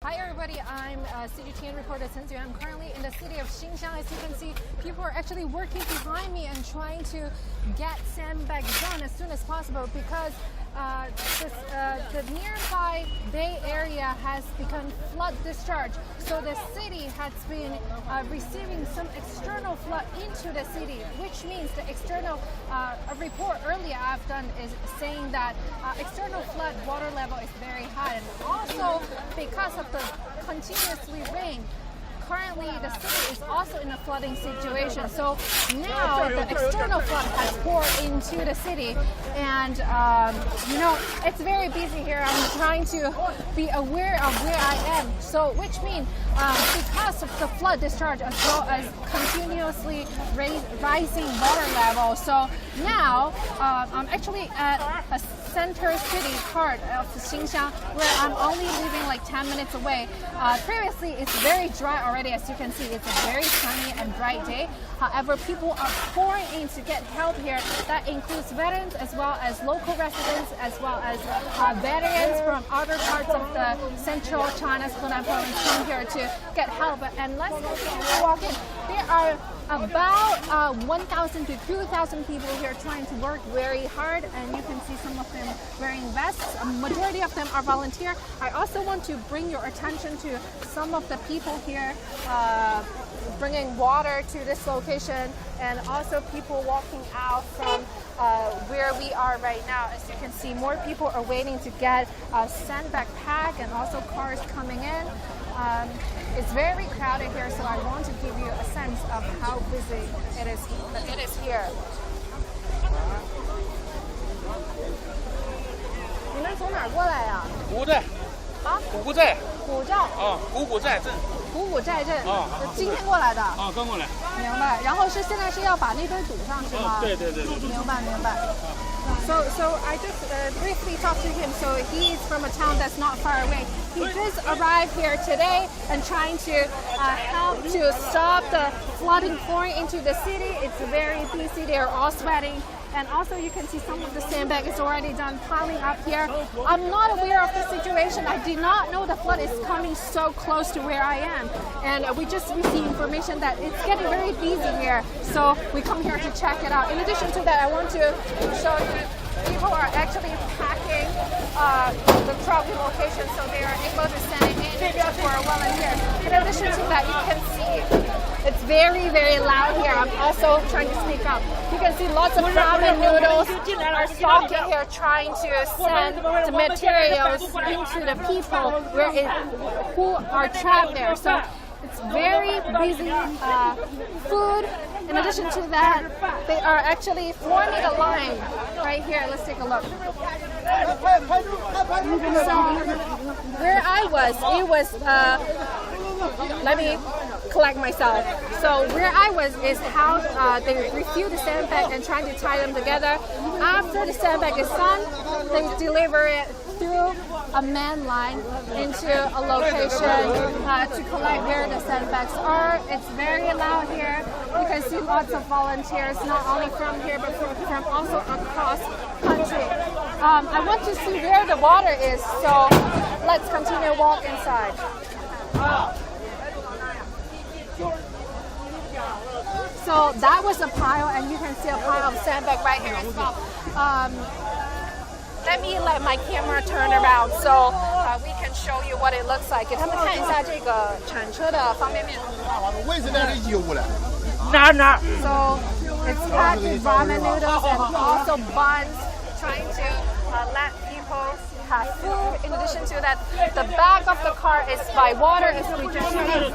Hi everybody, I'm CGTN reporter Xinxiang. I'm currently in the city of Xinxiang. As you can see, people are actually working behind me and trying to get sandbags done as soon as possible because the nearby Bay Area has become flood discharge. So the city has been receiving some external flood into the city, which means the external a report earlier I've done is saying that external flood water level is very high, and also because of the continuously rain. Currently, the city is also in a flooding situation. So now the external flood has poured into the city, and it's very busy here. I'm trying to be aware of where I am. So, which means because of the flood discharge as well as continuously rising water level. So now I'm actually at a center city part of Xinxiang, where I'm only living like 10 minutes away. Previously, it's very dry already, as you can see. It's a very sunny and bright day. However, people are pouring in to get help here. That includes veterans as well as local residents, as well as veterans from other parts of the central China's Henan province come here to get help. And let's continue to walk in. There are about 1,000 to 2,000 people here trying to work very hard, and you can see some of them wearing vests. A majority of them are volunteer. I also want to bring your attention to some of the people here bringing water to this location, and also people walking out from where we are right now. As you can see, more people are waiting to get a sandbag pack, and also cars coming in. It's very crowded here, so I want to give you a sense of how busy it is here. 你们从哪儿过来呀？古寨。啊？古寨。古寨。啊，古古寨镇。古古寨镇。啊。今天过来的。啊，刚过来。明白。然后现在是要把那堆堵上是吗？对。明白。So I just briefly talked to him. So he is from a town that's not far away. He just arrived here today and trying to help to stop the flooding pouring into the city. It's very busy. They're all sweating. And also you can see some of the sandbag is already done piling up here. I'm not aware of the situation. I did not know the flood is coming so close to where I am. And we just received information that it's getting very busy here. So we come here to check it out. In addition to that, I want to show you people are actually packing the truck location, so they are able to send it in for a volunteer. In addition to that, you can see it's very, very loud here. I'm also trying to speak up. You can see lots of ramen noodles are stocking here, trying to send the materials into the people who are trapped there. So it's very busy food. In addition to that, they are actually forming a line right here. Let's take a look. So where I was, it was let me collect myself. So where I was is how they refill the sandbag and trying to tie them together. After the sandbag is done, they deliver it through a man line into a location to collect where the sandbags are. It's very loud here. You can see lots of volunteers, not only from here, but from also across country. I want to see where the water is, so let's continue to walk inside. So that was a pile, and you can see a pile of sandbag right here as well. Let my camera turn around so we can show you what it looks like. 给他们看一下这个铲车的方便面。So it's packed with ramen noodles and also buns, trying to let people have food. In addition to that, the back of the car is by water is regenerated.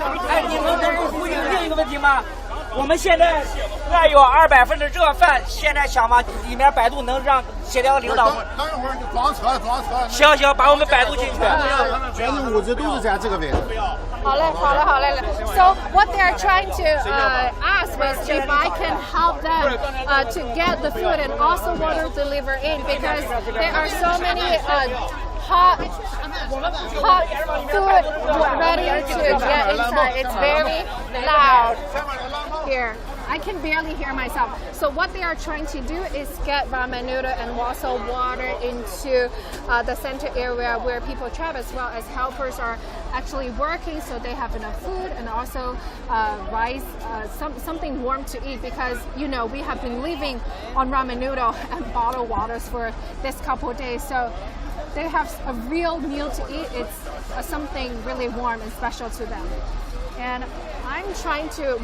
我们现在还有200份的热饭，现在想嘛，里面百度能让协调领导。等一会儿就装车。行，把我们百度进去。全部物资都是在这个位置。好嘞。So what they're trying to ask was if I can help them to get the food and also water delivered in, because there are so many hot food ready to get inside. It's very loud here. I can barely hear myself. So what they are trying to do is get ramen noodle and also water into the center area where people travel, as well as helpers are actually working, so they have enough food and also rice, something warm to eat, because we have been living on ramen noodle and bottled waters for this couple of days. So they have a real meal to eat. It's something really warm and special to them. And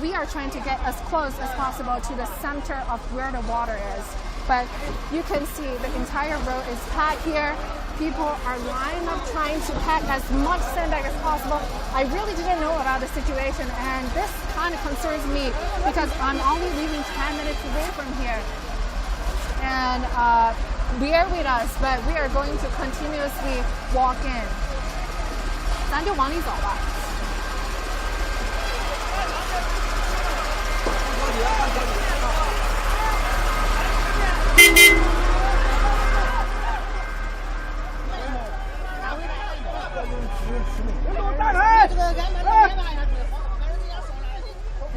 we are trying to get as close as possible to the center of where the water is. But you can see the entire road is packed here. People are lining up trying to pack as much sandbag as possible. I really didn't know about the situation, and this kind of concerns me because I'm only leaving 10 minutes away from here. And bear with us, but we are going to continuously walk in. 咱就往里走吧。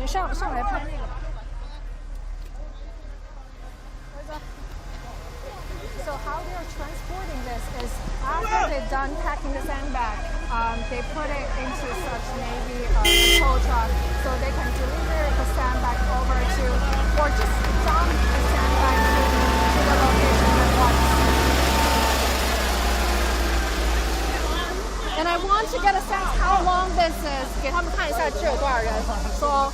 你上来拍。So how they are transporting this is after they're done packing the sandbag, they put it into such maybe a tow truck so they can deliver the sandbag over to, or just dump the sandbag to the location at once. And I want to get a sense how long this is. 给他们看一下这有多少人. So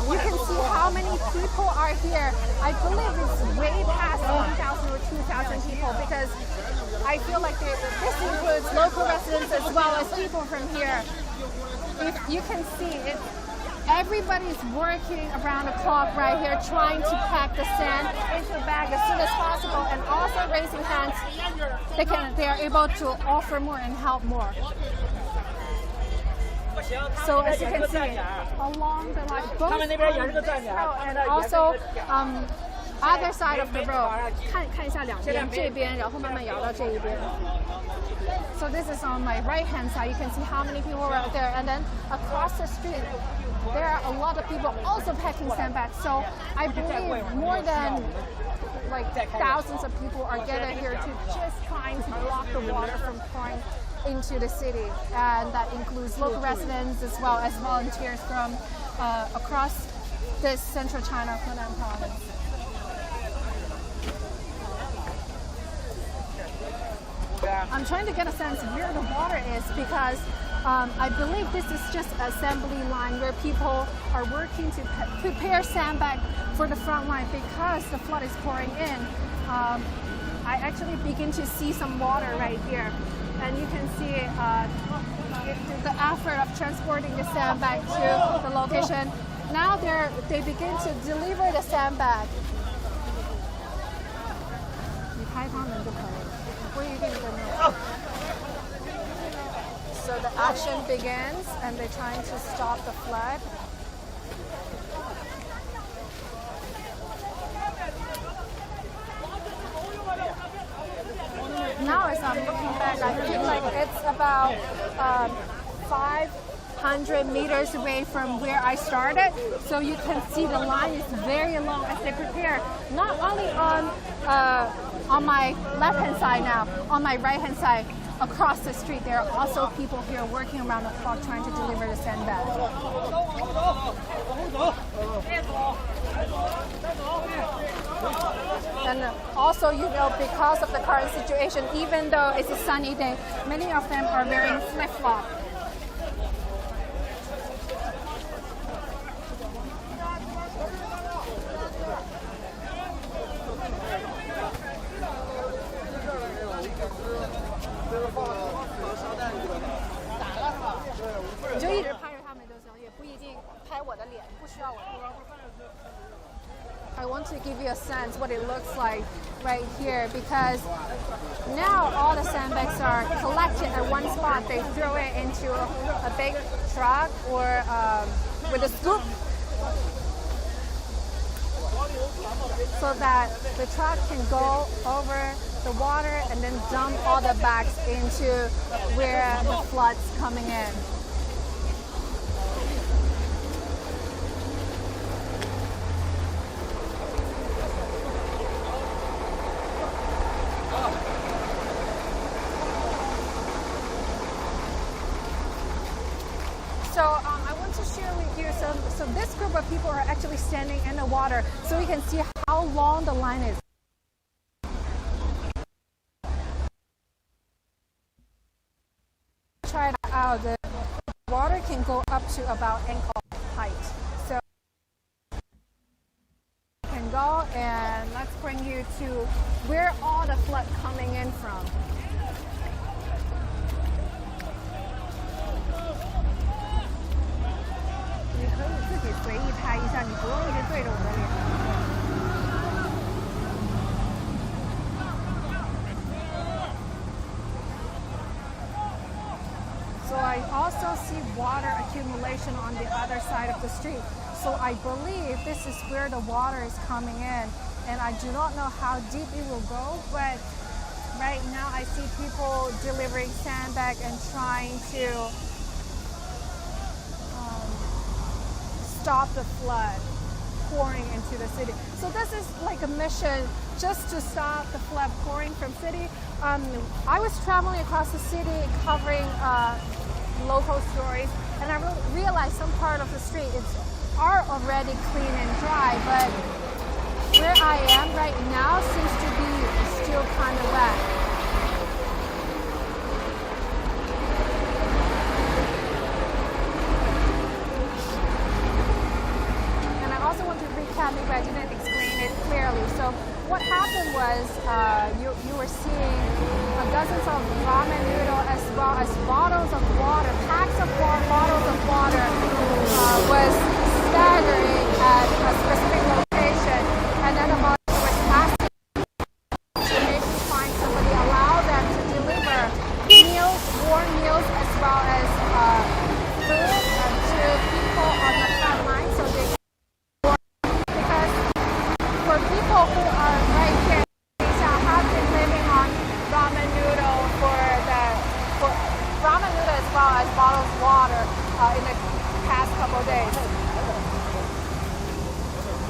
you can see how many people are here. I believe it's way past 1,000 or 2,000 people, because I feel like this includes local residents as well as people from here. If you can see it, everybody's working around the clock right here, trying to pack the sand into the bag as soon as possible, and also raising hands. They are able to offer more and help more. So as you can see, along the line, both on this road and also other side of the road. 看一下两边，这边，然后慢慢摇到这一边。So this is on my right hand side. You can see how many people are out there, and then across the street, there are a lot of people also packing sandbags. So I believe more than thousands of people are gathered here to just trying to block the water from pouring into the city, and that includes local residents as well as volunteers from across this central China Henan province. I'm trying to get a sense of where the water is, because I believe this is just an assembly line where people are working to prepare sandbag for the front line because the flood is pouring in. I actually begin to see some water right here, and you can see the effort of transporting the sandbag to the location. Now they begin to deliver the sandbag. 你拍他们就可以了，不一定真的。So the action begins, and they're trying to stop the flood. Now as I'm looking back, I feel like it's about 500 meters away from where I started. So you can see the line is very long as they prepare, not only on my left-hand side now, on my right-hand side, across the street, there are also people here working around the clock trying to deliver the sandbag. And also, because of the current situation, even though it's a sunny day, many of them are wearing flip-flops. I want to give you a sense what it looks like right here, because now all the sandbags are collected at one spot. They throw it into a big truck or with a scoop, so that the truck can go over the water and then dump all the bags into where the flood's coming in. So I want to share with you, so this group of people are actually standing in the water, so we can see how long the line is. Try it out. The water can go up to about ankle height. So you can go, and let's bring you to where all the flood coming in from. So I also see water accumulation on the other side of the street. So I believe this is where the water is coming in. And I do not know how deep it will go, but right now I see people delivering sandbag and trying to stop the flood pouring into the city. So this is like a mission just to stop the flood pouring from city. I was traveling across the city covering local stories, and I realized some part of the street are already clean and dry, but where I am right now seems to be still kind of wet. Maybe I didn't explain it clearly. So what happened was you were seeing dozens of ramen noodles as well as bottles of water, packs of bottles of water was staggering at a specific location, and then the water was passing to maybe find somebody, allow them to deliver meals, warm meals, as well as food to people on the front line, so they people who are right here in Xinxiang have been living on ramen noodle for ramen noodle as well as bottled water in the past couple of days.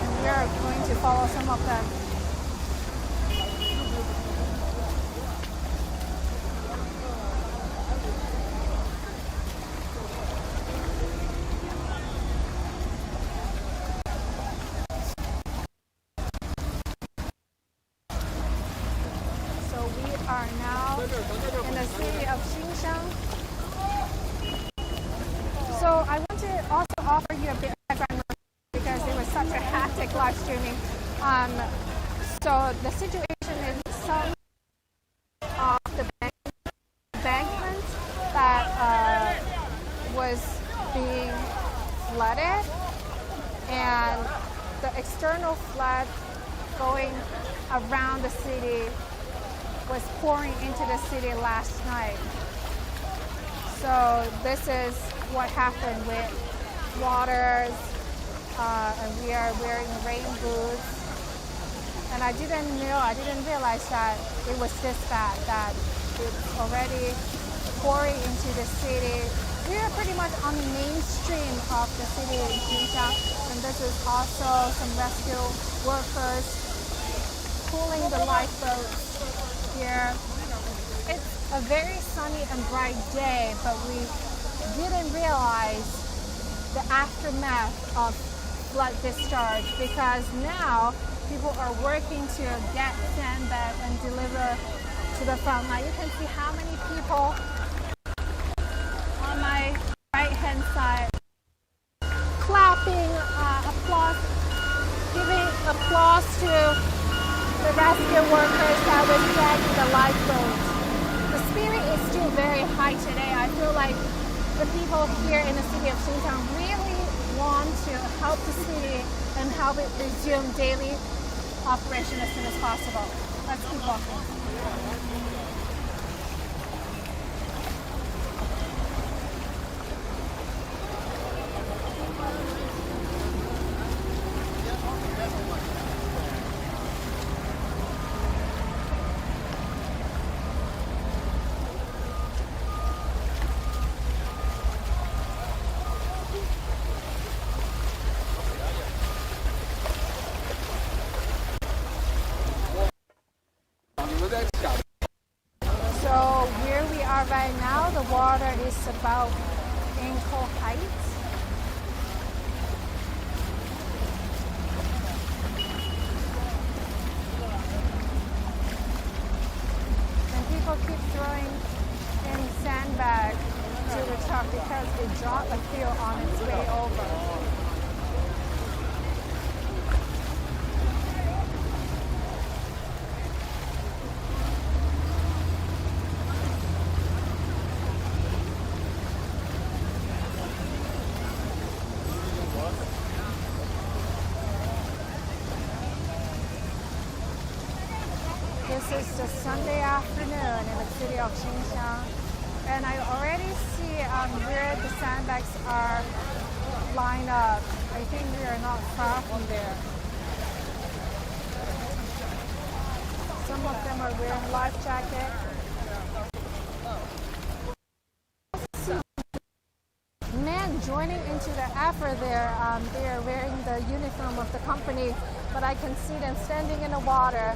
And we are going to follow some of them. Are now in the city of Xinxiang. So I want to also offer you a bit of background because it was such a hectic live streaming. So the situation is some of the embankment that was being flooded, and the external flood going around the city was pouring into the city last night. So this is what happened with waters, and we are wearing rain boots. And I didn't realize that it was this bad, that it's already pouring into the city. We are pretty much on the mainstream of the city in Xinxiang, and this is also some rescue workers pulling the lifeboats here. It's a very sunny and bright day, but we didn't realize the aftermath of flood discharge, because now people are working to get sandbag and deliver to the front line. You can see how many people on my right hand side clapping, applause, giving applause to the rescue workers that was dragging the lifeboat. The spirit is still very high today. I feel like the people here in the city of Xinxiang really want to help the city and help it resume daily operation as soon as possible. Let's keep walking. So where we are right now, the water is about ankle height. And people keep throwing in sandbags to the truck because it dropped a few on its way over. This is just Sunday afternoon in the city of Xinxiang, and I already see where the sandbags are lined up. I think we are not far from there. Some of them are wearing life jackets. Men joining into the effort there. They are wearing the uniform of the company, but I can see them standing in the water.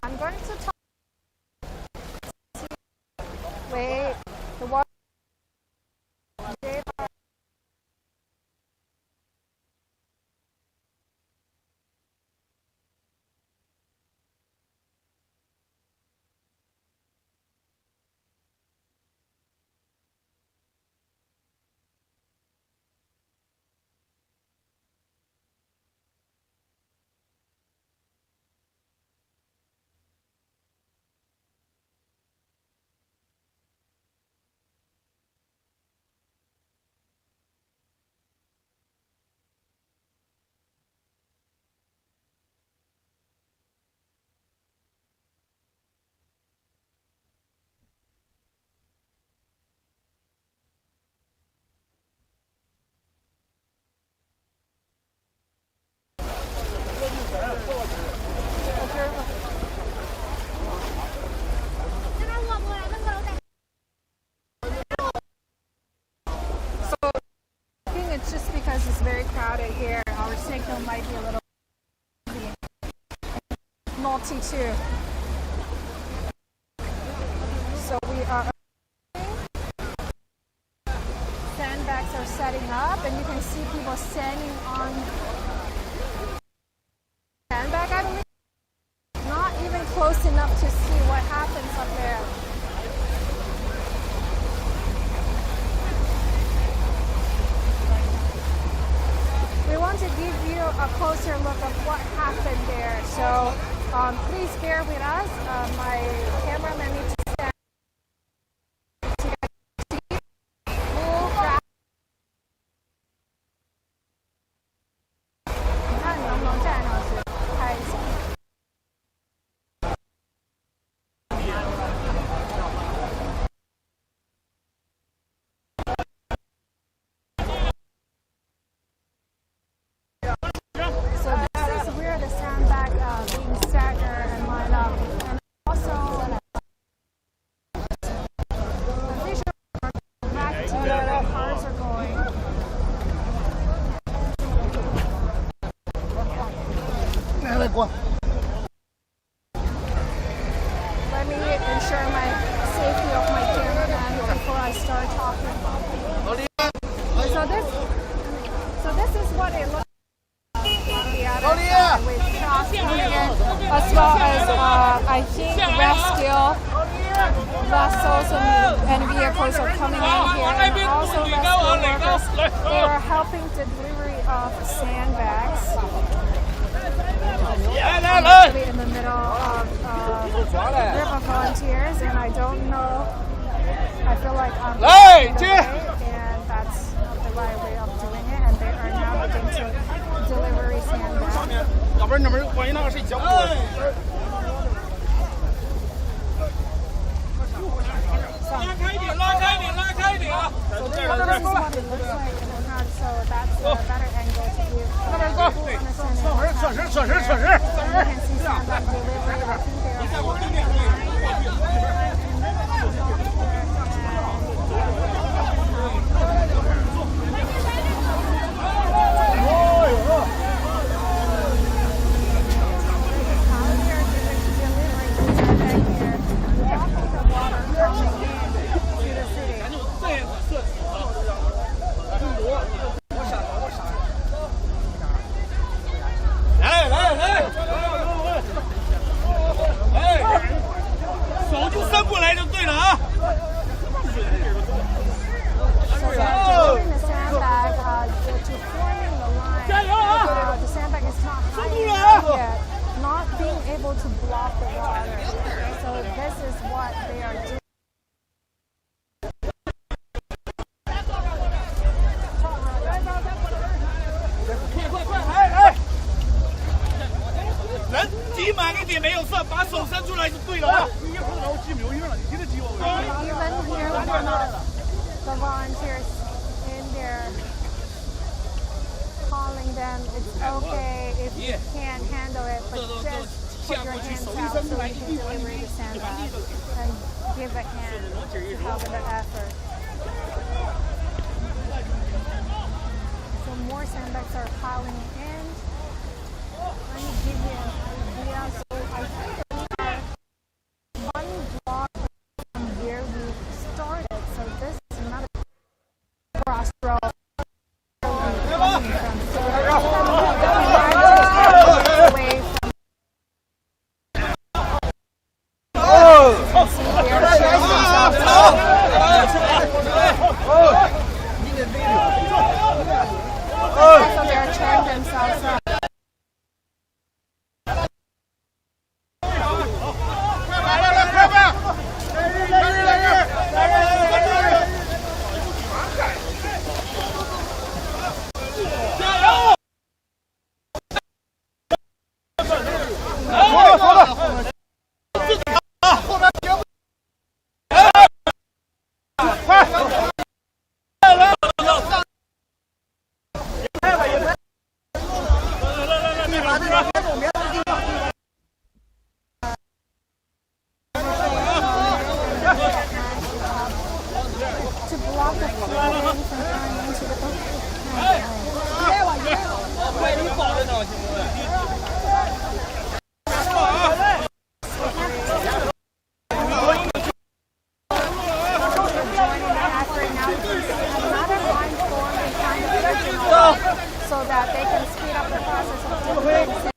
I'm going to talk. Wait, the water. It's just because it's very crowded here. Our signal might be a little multi too. So we are sandbags are setting up, and you can see people standing on sandbag, I believe. Not even close enough to see what happens up there. We want to give you a closer look of what happened there. So please bear with us. My cameraman needs to stand to get full grasp. 你看能不能站上去拍一下。Let me ensure my safety of my cameraman before I start talking. So this is what it looks like on the other side with trucks coming in, as well as I think rescue vessels and vehicles are coming in here, and also rescue workers. They are helping the delivery of sandbags. I'm actually in the middle of a group of volunteers, and I don't know. I feel like I'm in the way, and that's not the right way of doing it. And they are now looking to delivery sandbags. So this is what it looks like in the front, so that's a better angle to give full understanding of what's happening there. And you can see sandbag delivery. I think they are able to block the water. So this is what they are doing. 人挤满一点没有事，把手伸出来就对了啊。 Even here, we have the volunteers in there calling them, it's okay if you can't handle it, but just put your hands out so you can deliver the sandbag and give a hand to help in the effort. So more sandbags are piling in. Let me give you an idea. So I think that we are one block from where we started. So this is another crossroad. So they're cheering themselves up. To block the flooding from going into the so that they can speed up the process of delivering.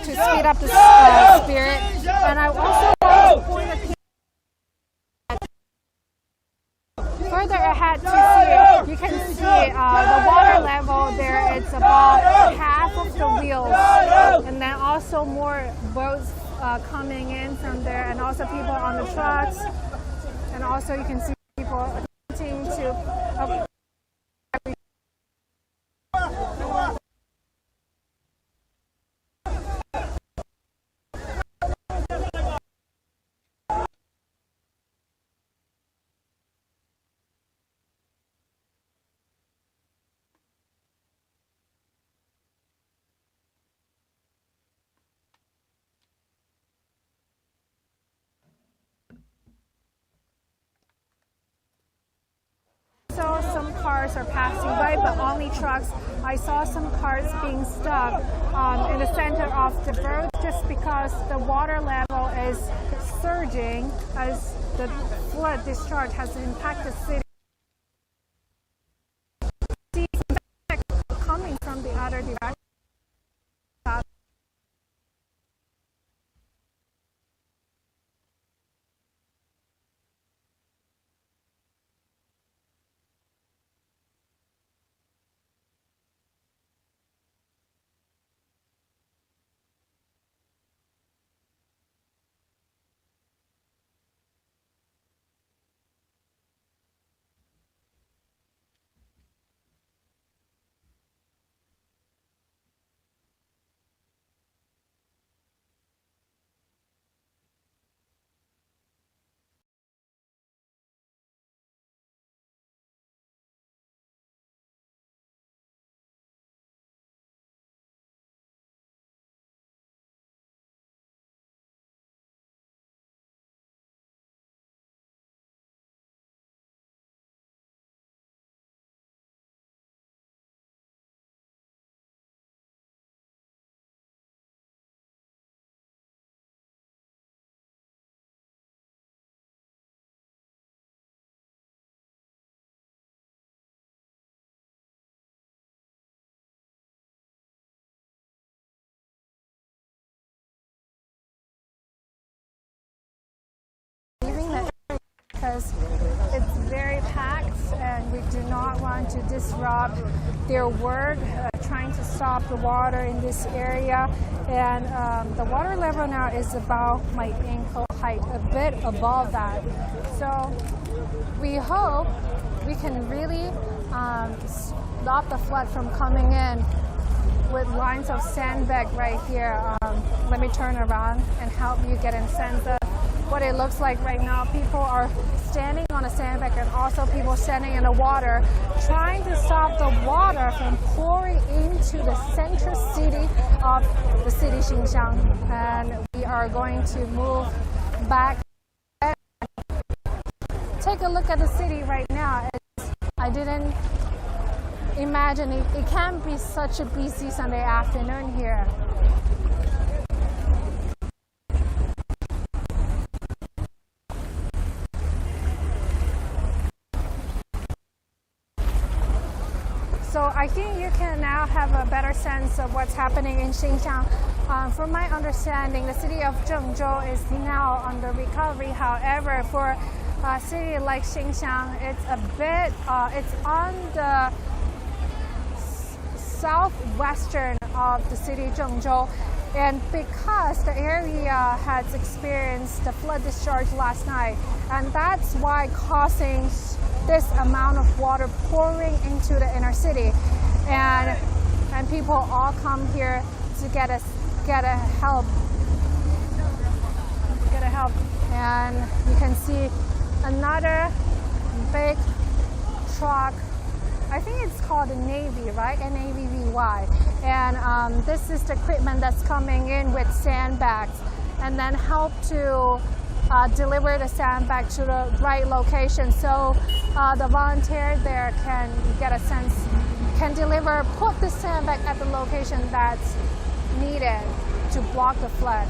To speed up the spirit, and I also want to point further ahead to see, you can see the water level there. It's about half of the wheels, and then also more boats coming in from there, and also people on the trucks, and also you can see people attempting to. So some cars are passing by, but only trucks. I saw some cars being stuck in the center of the road just because the water level is surging as the flood discharge has impacted the city. See coming from the other direction. because it's very packed and we do not want to disrupt their work trying to stop the water in this area. And the water level now is about my ankle height, a bit above that. So we hope we can really stop the flood from coming in with lines of sandbag right here. Let me turn around and help you get a sense of what it looks like right now. People are standing on a sandbag and also people standing in the water trying to stop the water from pouring into the central city of the city Xinxiang. And we are going to move back. Take a look at the city right now. I didn't imagine it can be such a busy Sunday afternoon here. So I think you can now have a better sense of what's happening in Xinxiang. From my understanding, the city of Zhengzhou is now under recovery. However, for a city like Xinxiang, it's a bit, it's on the southwestern of the city Zhengzhou, and because the area has experienced the flood discharge last night, and that's why causing this amount of water pouring into the inner city, and people all come here to get help, and you can see another big truck. I think it's called a Navy, right? Navy. And this is the equipment that's coming in with sandbags and then help to deliver the sandbag to the right location. So the volunteer there can get a sense, can put the sandbag at the location that's needed to block the flood.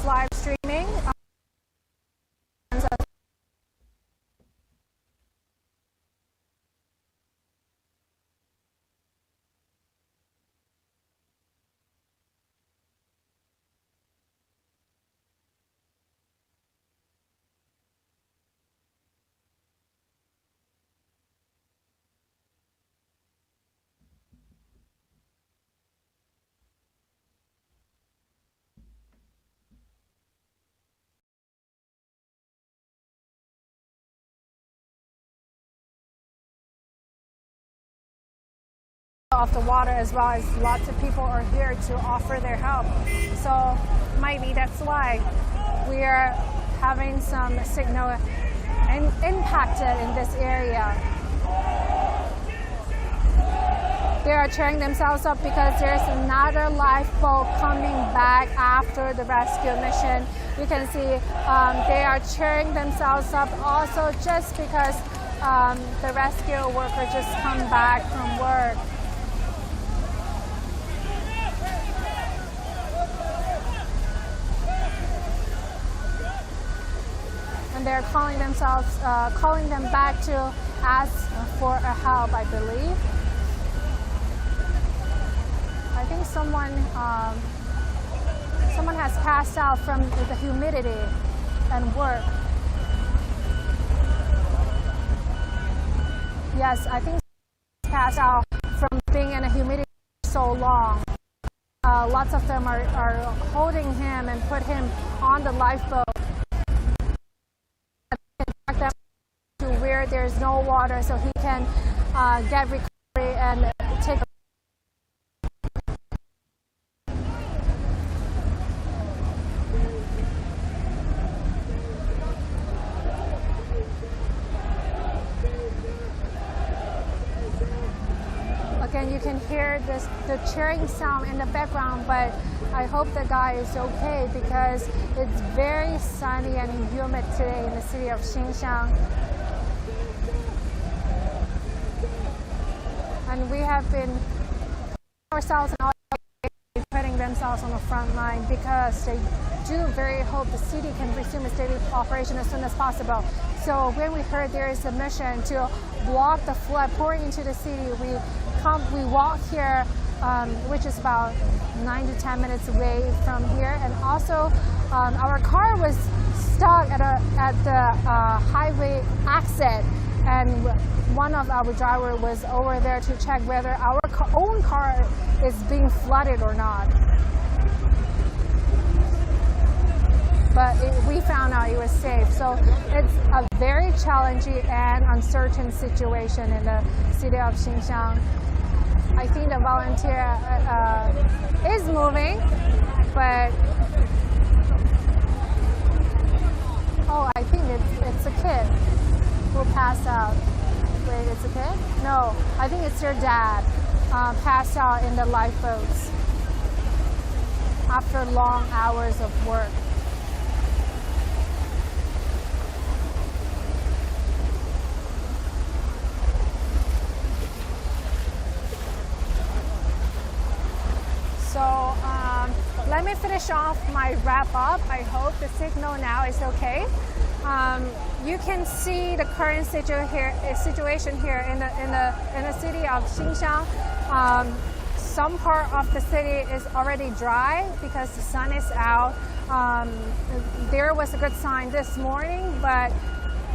Live streaming. Of the water, as well as lots of people are here to offer their help. So maybe that's why we are having some signal impacted in this area. They are cheering themselves up because there's another lifeboat coming back after the rescue mission. You can see they are cheering themselves up also just because the rescue worker just come back from work. And they're calling them back to ask for a help, I believe. I think someone has passed out from the humidity and work. Yes, I think passed out from being in a humidity for so long. Lots of them are holding him and put him on the lifeboat. Them to where there's no water so he can get recovery and take Again, you can hear heard the cheering sound in the background, but I hope the guy is okay because it's very sunny and humid today in the city of Xinxiang. And we have been ourselves and putting themselves on the front line because they do very hope the city can resume its daily operation as soon as possible. So when we heard there is a mission to block the flood pouring into the city, we walk here, which is about 9 to 10 minutes away from here, and also our car was stuck at the highway exit, and one of our drivers was over there to check whether our own car is being flooded or not. But we found out it was safe. So it's a very challenging and uncertain situation in the city of Xinxiang. I think the volunteer is moving, but oh, I think it's a kid who passed out. Wait, it's a kid? No, I think it's your dad passed out in the lifeboats after long hours of work. So let me finish off my wrap up. I hope the signal now is okay. You can see the current situation here in the city of Xinxiang. Some part of the city is already dry because the sun is out. There was a good sign this morning, but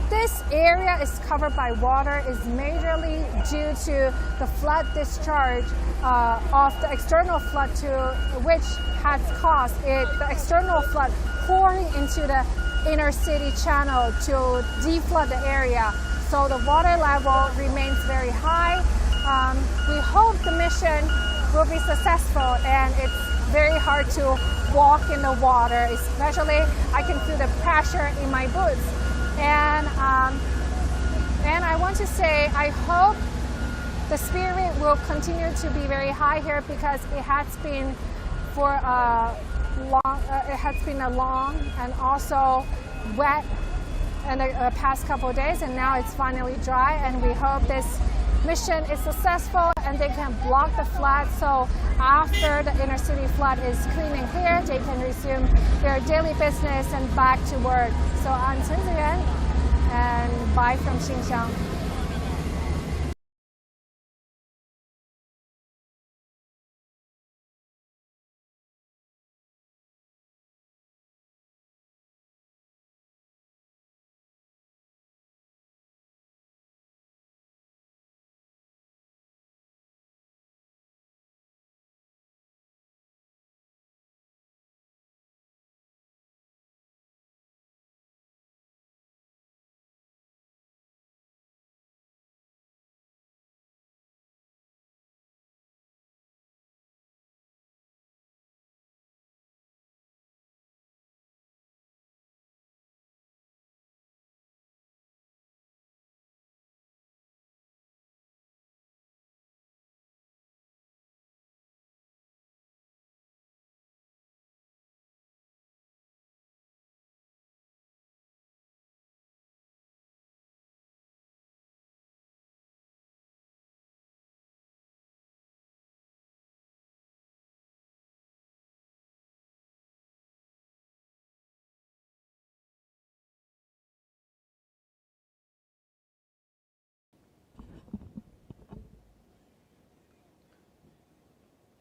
this area is covered by water is majorly due to the flood discharge of the external flood which has caused the external flood pouring into the inner city channel to deflood the area. So the water level remains very high. We hope the mission will be successful, and it's very hard to walk in the water, especially I can feel the pressure in my boots. And I want to say I hope the spirit will continue to be very high here because it has been a long and also wet in the past couple of days, and now it's finally dry, and we hope this mission is successful and they can block the flood, so after the inner city flood is cleaning here, they can resume their daily business and back to work. So I'm Xinxiang, and bye from Xinxiang.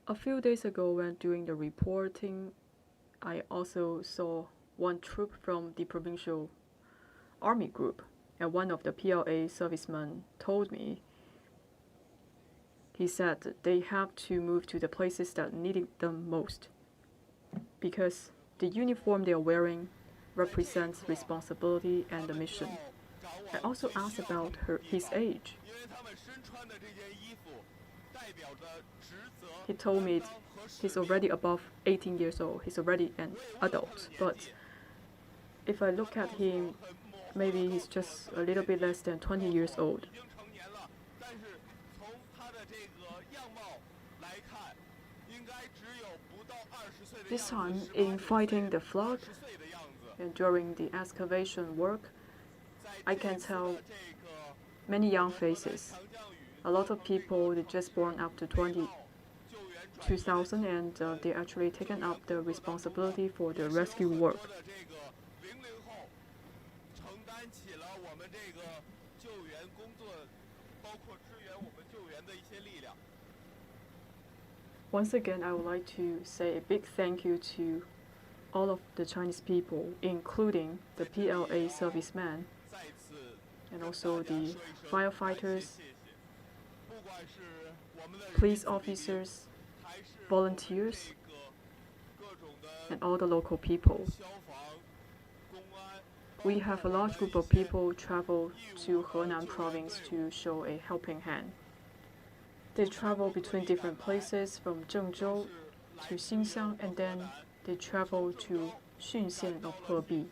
A few days ago, when doing the reporting, I also saw one troop from the provincial army group, and one of the PLA servicemen told me, he said that they have to move to the places that needed them most because the uniform they are wearing represents responsibility and the mission. I also asked about his age. He told me he's already above 18 years old. He's already an adult. But if I look at him, maybe he's just a little bit less than 20 years old. This time, in fighting the flood and during the excavation work, I can tell many young faces. A lot of people they just born up to 2000 and they actually taken up the responsibility for the rescue work. Once again, I would like to say a big thank you to all of the Chinese people, including the PLA servicemen and also the firefighters, police officers, volunteers, and all the local people. We have a large group of people travel to Henan province to show a helping hand. They travel between different places from Zhengzhou to Xinxiang, and then they travel to Xinxiang of Hebei.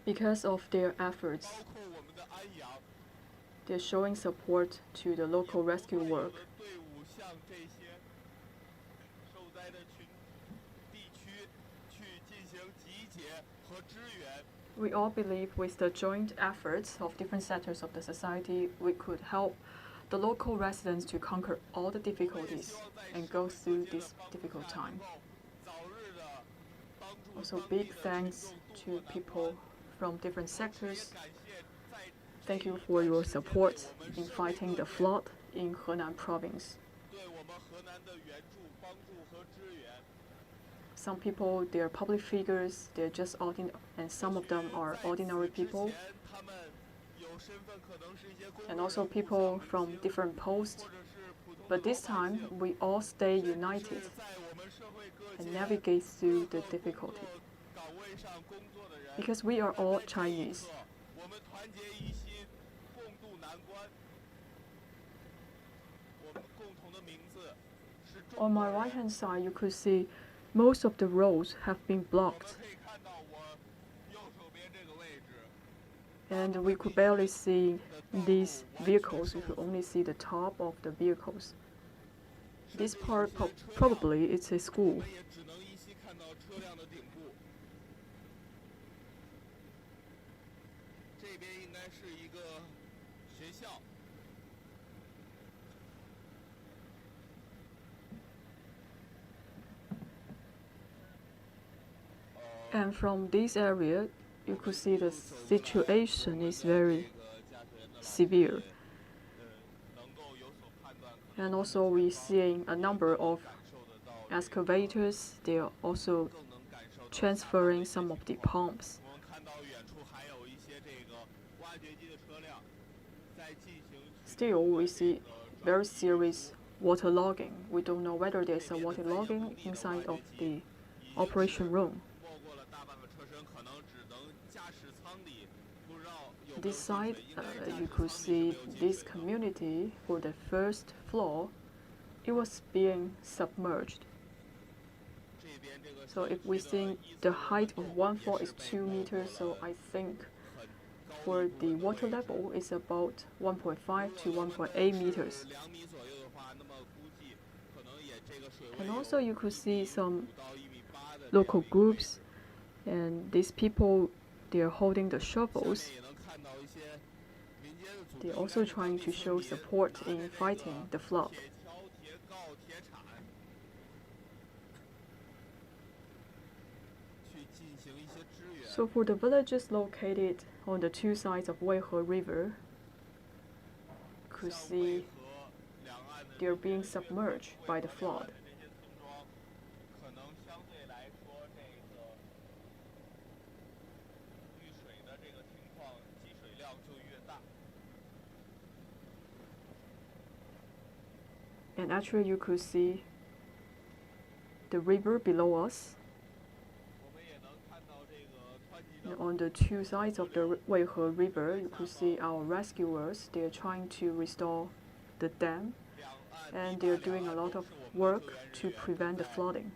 Because of their efforts, they're showing support to the local rescue work. We all believe with the joint efforts of different sectors of the society, we could help the local residents to conquer all the difficulties and go through this difficult time. Also, big thanks to people from different sectors. Thank you for your support in fighting the flood in Henan province. Some people, they're public figures, they're just ordinary, and some of them are ordinary people. And also people from different posts. But this time, we all stay united and navigate through the difficulty. Because we are all Chinese. On my right-hand side, you could see most of the roads have been blocked. And we could barely see these vehicles. We could only see the top of the vehicles. This part probably it's a school. And from this area, you could see the situation is very severe. And also we're seeing a number of excavators. They are also transferring some of the pumps. Still, we see very serious waterlogging. We don't know whether there's a waterlogging inside of the operation room. This side, you could see this community for the first floor, it was being submerged. So if we think the height of one floor is 2 meters, so I think for the water level is about 1.5 to 1.8 meters. And also you could see some local groups, and these people, they're holding the shovels. They're also trying to show support in fighting the flood. So for the villages located on the two sides of Weihe River, you could see they're being submerged by the flood. And actually you could see the river below us. And on the two sides of the Weihe River, you could see our rescuers. They are trying to restore the dam, and they are doing a lot of work to prevent the flooding.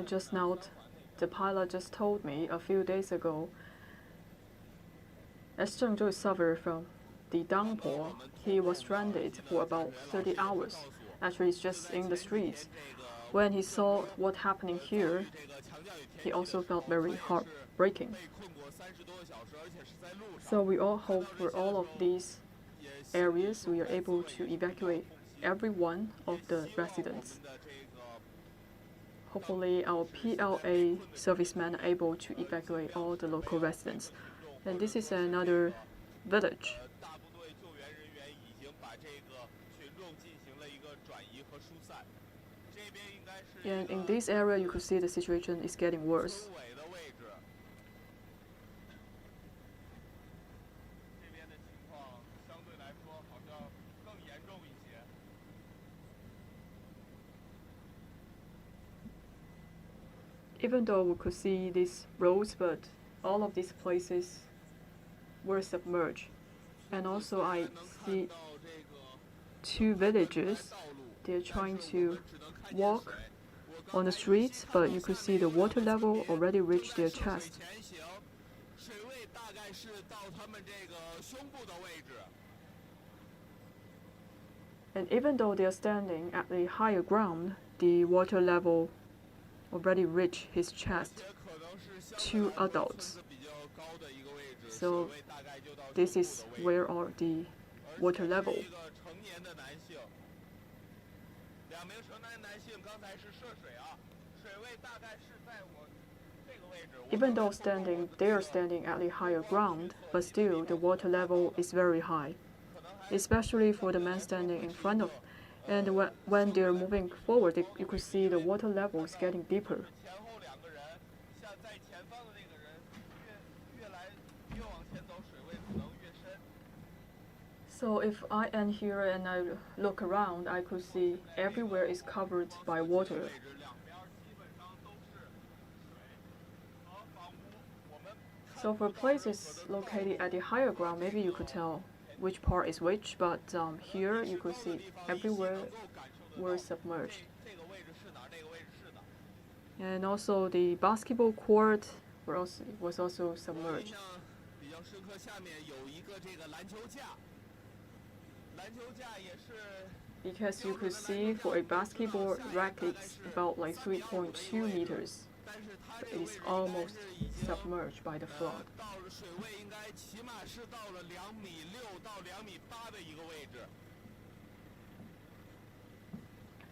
Just now, the pilot just told me a few days ago, as Zhengzhou suffered from the downpour, he was stranded for about 30 hours. Actually, it's just in the streets. When he saw what's happening here, he also felt very heartbreaking. So we all hope for all of these areas we are able to evacuate every one of the residents. Hopefully our PLA servicemen are able to evacuate all the local residents. And this is another village. And in this area, you could see the situation is getting worse. Even though we could see these roads, but all of these places were submerged. And also I see two villagers. They're trying to walk on the streets, but you could see the water level already reached their chest. And even though they are standing at the higher ground, the water level already reached his chest. Two adults. So this is where are the water level. Even though they are standing at the higher ground, but still the water level is very high, especially for the man standing in front of. And when they're moving forward, you could see the water level is getting deeper. So if I am here and I look around, I could see everywhere is covered by water. So for places located at the higher ground, maybe you could tell which part is which, but here you could see everywhere were submerged. And also the basketball court was also submerged. Because you could see for a basketball racket it's about like 3.2 meters. But it is almost submerged by the flood.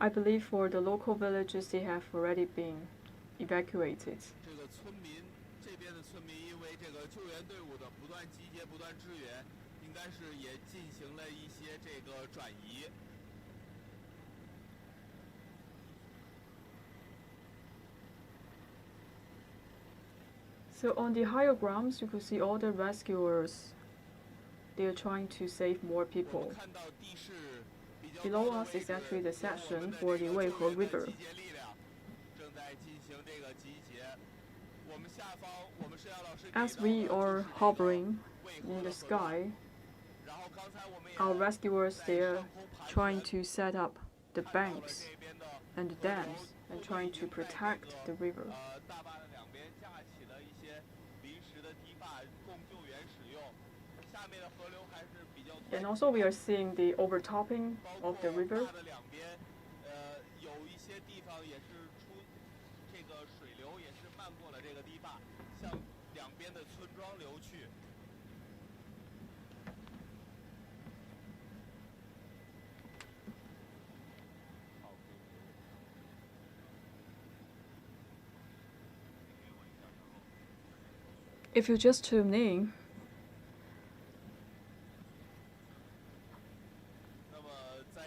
I believe for the local villages, they have already been evacuated. So on the higher grounds, you could see all the rescuers. They are trying to save more people. Below us is actually the section for the Weihe River. As we are hovering in the sky, our rescuers, they are trying to set up the banks and the dams and trying to protect the river. And also we are seeing the overtopping of the river. If you just tune in,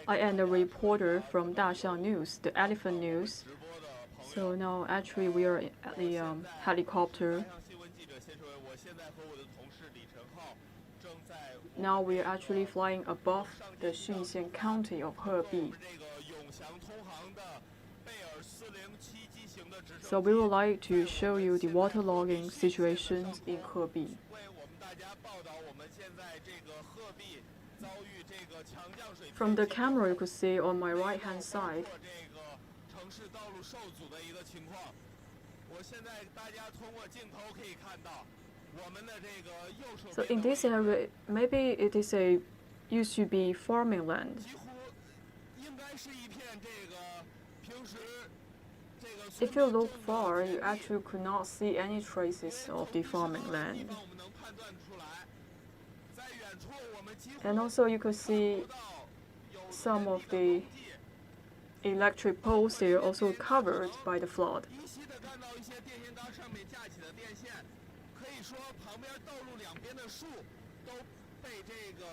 I am a reporter from Daxiang News, the Elephant News. So now actually we are at the helicopter. Now we are actually flying above the Xinxiang County of Hebi. So we would like to show you the waterlogging situations in Hebi. From the camera, you could see on my right-hand side, 城市道路受阻的一个情况。我现在大家通过镜头可以看到，我们的这个右手 So 边 in this area, maybe it is a used to be farming land. 几乎应该是一片这个平时这个。 If you look far, you actually could not see any traces of the farming land. 我们能判断出来，在远处我们几乎 And also you could see 看不到有 some of the electric poles, they are also covered by the flood. 明晰的看到一些电线杆上面架起的电线，可以说旁边道路两边的树都被这个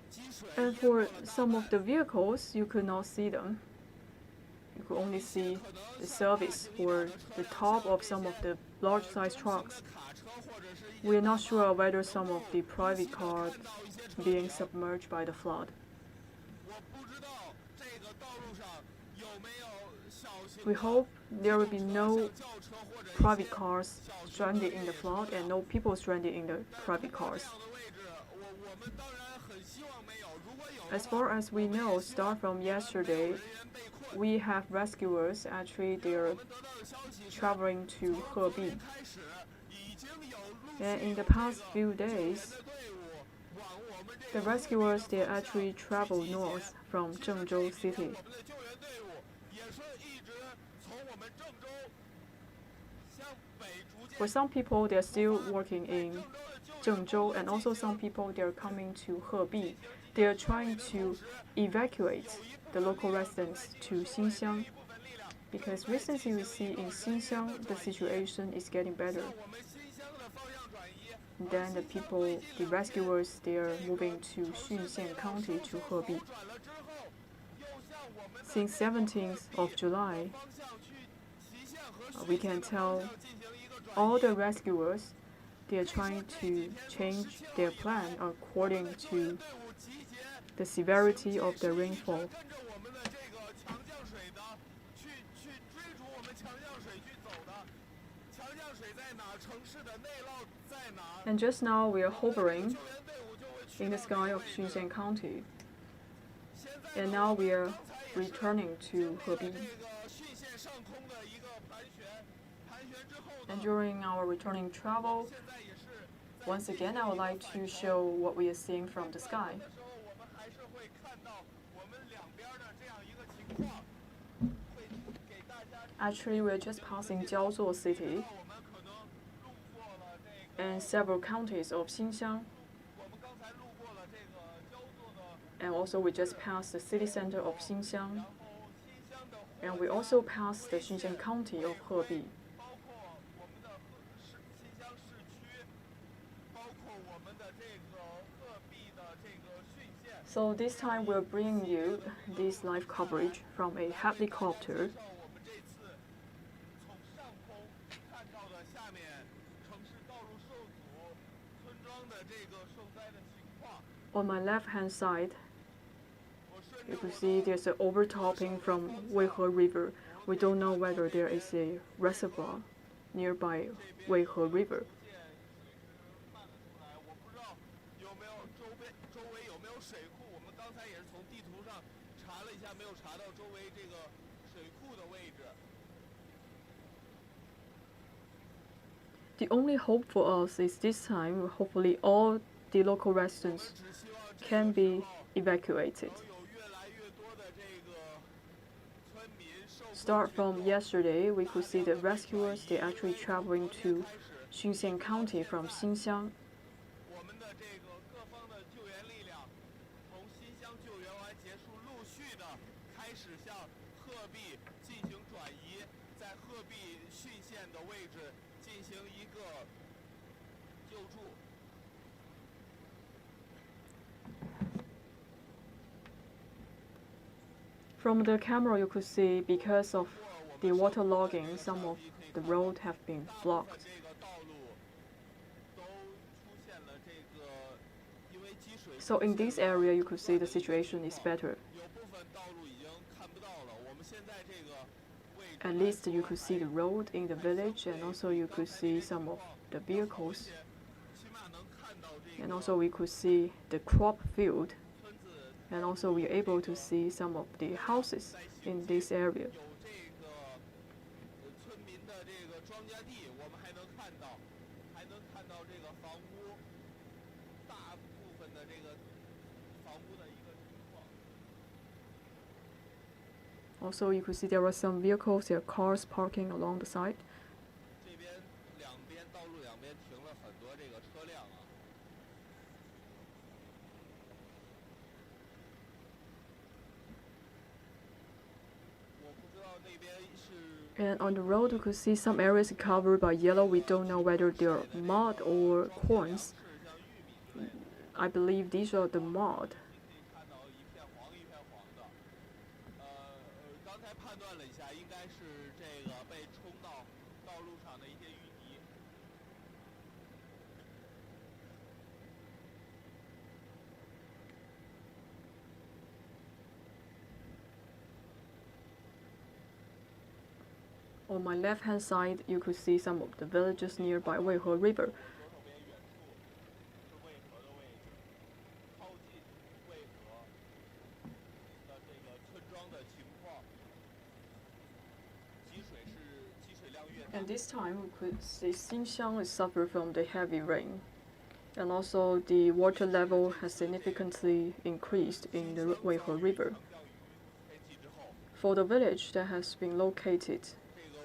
积水 And 淹 for 没了大 some of 半。 the vehicles, you could not see them. You could only see the service or the top of some of the large-sized trucks. 卡车或者是一 We are not sure whether some of the private cars 看到一些车 being submerged by the flood. 我不知道这个道路上有没有小型 We 的 hope there will be no 像轿车或者一些 private cars stranded in the flood and no people stranded in the private 这 cars. 样的位置，我们当然很希望没有。如果有 As 的话， far as we know, start from yesterday, 人员被困。 we have rescuers actually they're 我们得到的消息是， traveling to 从昨 Hebei. 天开始已经有陆 And 续 in 有 the 这 past 个 few 救援 days, 的队伍往我们这 the 个 rescuers they actually travel north from 郑州 city. 我们的救援队伍也是一直从我们郑州向北逐渐 For some people, they're still working in 郑州的救援 Zhengzhou, and also some people they're coming to Hebei. They are trying to evacuate the local residents to Xinxiang 一部分力量 because recently we see in Xinxiang the situation is getting better. 我们新乡的方向转移。 Then the people, the rescuers, they are moving to Xinxiang County to Hebei. 转了之后，又向我们的 Since 17th of July, 方向去祁县和 we 徐 can 县的 tell 方向进行一个转 all 移。 the rescuers, they are trying to change their plan according 救援 to 队伍集结， the severity of the rainfall. 跟着我们的这个强降水的，去追逐我们强降水去走的。强降水在哪儿？城市的内涝在哪儿？ And just now we are hovering 救援队伍就会去 in the 到 sky 那个 of 位置。 Xinxiang County. 现在 And 呢 now we are 刚才也是 returning to 这 Hebei. 个浚县上空的一个盘旋，盘旋之后呢 And，during our returning travel, 现在也是 once again I would like to show what we are seeing from the sky. 的时候，我们还是会看到我们两边的这样一个情况，会给大家 Actually, we're just passing Jiaozhuo City 我们可能路过了这个， and several counties of Xinxiang, 我们刚才路过了这个焦作的， and also we just passed the city center of Xinxiang, 然后新乡的， and we also passed the Xinxiang County of Hebei. 包括我们的新乡市区，包括我们的这个鹤壁的这个浚县。 So this time we're bringing you this live coverage from a helicopter. 照我们这次从上空看到的下面城市道路受阻、村庄的这个受灾的情况。 On my left-hand side, 我顺 you 着 can 我 see there's an overtopping from Weihe River. We don't know whether there is a reservoir nearby Weihe River. 看得出来，我不知道有没有周围有没有水库。我们刚才也是从地图上查了一下，没有查到周围这个水库的位置。 The only hope for us is this time, hopefully all the local 我们 residents 只希望这 can 个 be 时候 evacuated. 能有越来越多的这个村民受困 Start 群 from 众 yesterday, we could see the rescuers, they're actually traveling to 开始 Xinxiang County from Xinxiang. 我们的这个各方的救援力量，从新乡救援完结束，陆续的开始向鹤壁进行转移，在鹤壁浚县的位置进行一个救助。 From the camera, you could see because of the water logging, some of the road have been 大部分 blocked. 这个道路都出现了这个，因为积水。 So in this area, you could see the situation is better. 有部分道路已经看不到了。我们现在这个位置 At least you could see the road in the village, and also you could see some of the vehicles, 起码能看到这 and 个 also we could see the crop field, 村子 and also we are able to see some of the houses in this area. 有这到这个房屋，大部分的这个房屋的一个情况。 Also, you could see there are some vehicles, there are cars parking along the side. 这边道路两边停了很多这个车辆啊。我不知道那边是。 And on the road, you could see some areas covered by yellow. We don't know whether they're mud or corns. I believe these are the mud. 可以看到一片黄一片黄的。刚才判断了一下，应该是这个被冲到道路上的一些淤泥。 On my left-hand side, you could see some of the villages nearby Weihe River. 左手边远处是渭河的位置，靠近渭河的这个村庄的情况，积水量越大。 And this time, we could see Xinxiang has suffered from the heavy rain. And also, the water level has significantly increased in the Weihe River. 天气之后， For the village that has been located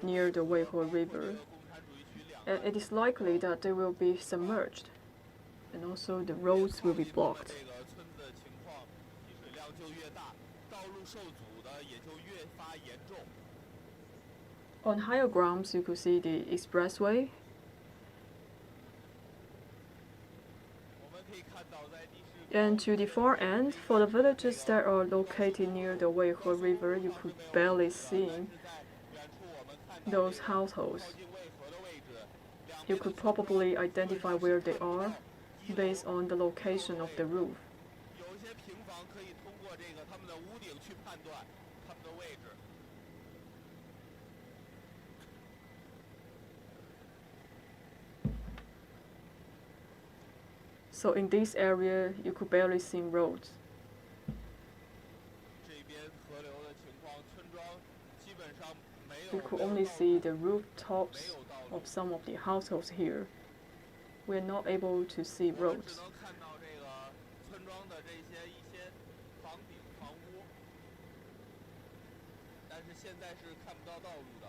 near the Weihe River, 共产主义区两 it is likely that they will be submerged, and also the roads will be blocked. 这个村子的情况，积水量就越大，道路受阻的也就越发严重。 On higher grounds, you could see the expressway, 我们可以看到，在地势 and to the far end, for the villages that are located near the Weihe River, you could barely see 在远处我们看到 those households. 靠近渭河的位置，两 You could probably identify where they are based on the location of the roof. 有一些平房可以通过这个他们的屋顶去判断他们的位置。 So in this area, you could barely see roads. 这边河流的情况，村庄基本上没有 You could only see the rooftops of some of the households here. We are not able to see 我们 roads. 只能看到这个村庄的一些房顶、房屋，但是现在是看不到道路的，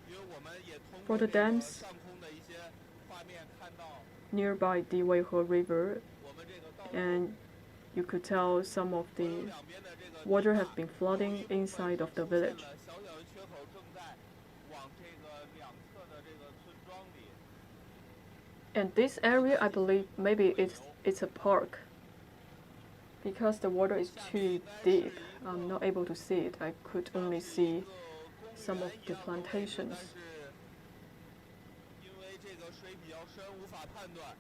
因为我们也通 For 过 the 这个 dams 上空的一些画面看到， Nearby the Weihe River, 我们这个道路 and you could tell some of 河 the 流两边的这个 water 堤 has 坝 been flooding inside of the 出现 village. 了小小的缺口，正在往这个两侧的这个村庄里。 And this area, I believe, maybe it's a park. Because the water is too deep, I'm not able to see it. I could only see some of the plantations. 但是因为这个水比较深，无法判断，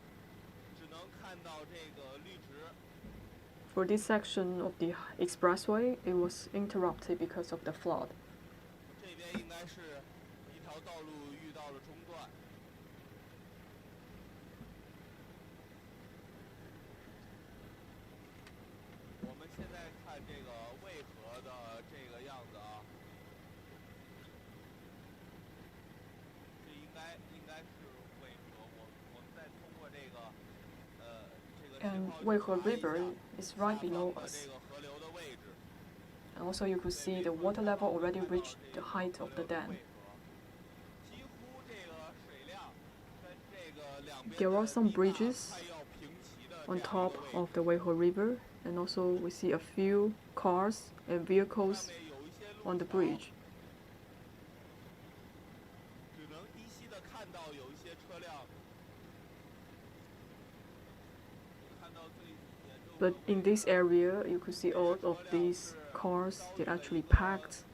只能看到这个绿植。 For this section of the expressway, it was interrupted because of the flood. 这边应该是一条道路遇到了中断。我们现在看这个渭河的这个样子啊，这应该是渭河。我们再通过这个这个信 And 号去 Weihe 查一 River 下 is right 下 below 方的 us. 这个河流的位置。 And also you could see the water level already reached the height of the dam. 几乎这个水量跟这个两边 There are 的 some 堤坝 bridges 快要平齐的 On 这样 top 一个位置 of the Weihe River, and also we see a few cars and 上 vehicles 面有一些路 on the 桥 bridge. 只能依稀的看到有一些车辆。看到最严重的 But in this area, you could see all of these cars, they actually packed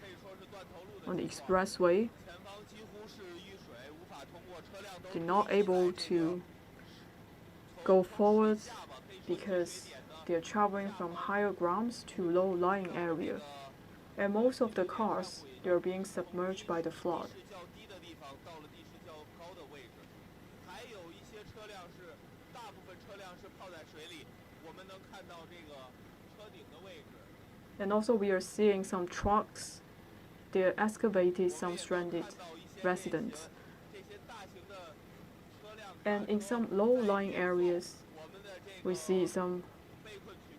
可以说是断头路的 on the 情况 expressway. 前方几乎是遇水，无法通过，车辆都 They're not able to go forward because they're traveling from higher grounds to low-lying area. And most of the cars, they're being submerged by the flood. 地势较低的地方到了地势较高的位置，还有一些车辆是，大部分车辆是泡在水里，我们能看到这个车顶的位置。 And also we are seeing some trucks. They excavated some stranded residents. 这些大型的车辆 And in some low-lying areas, we see some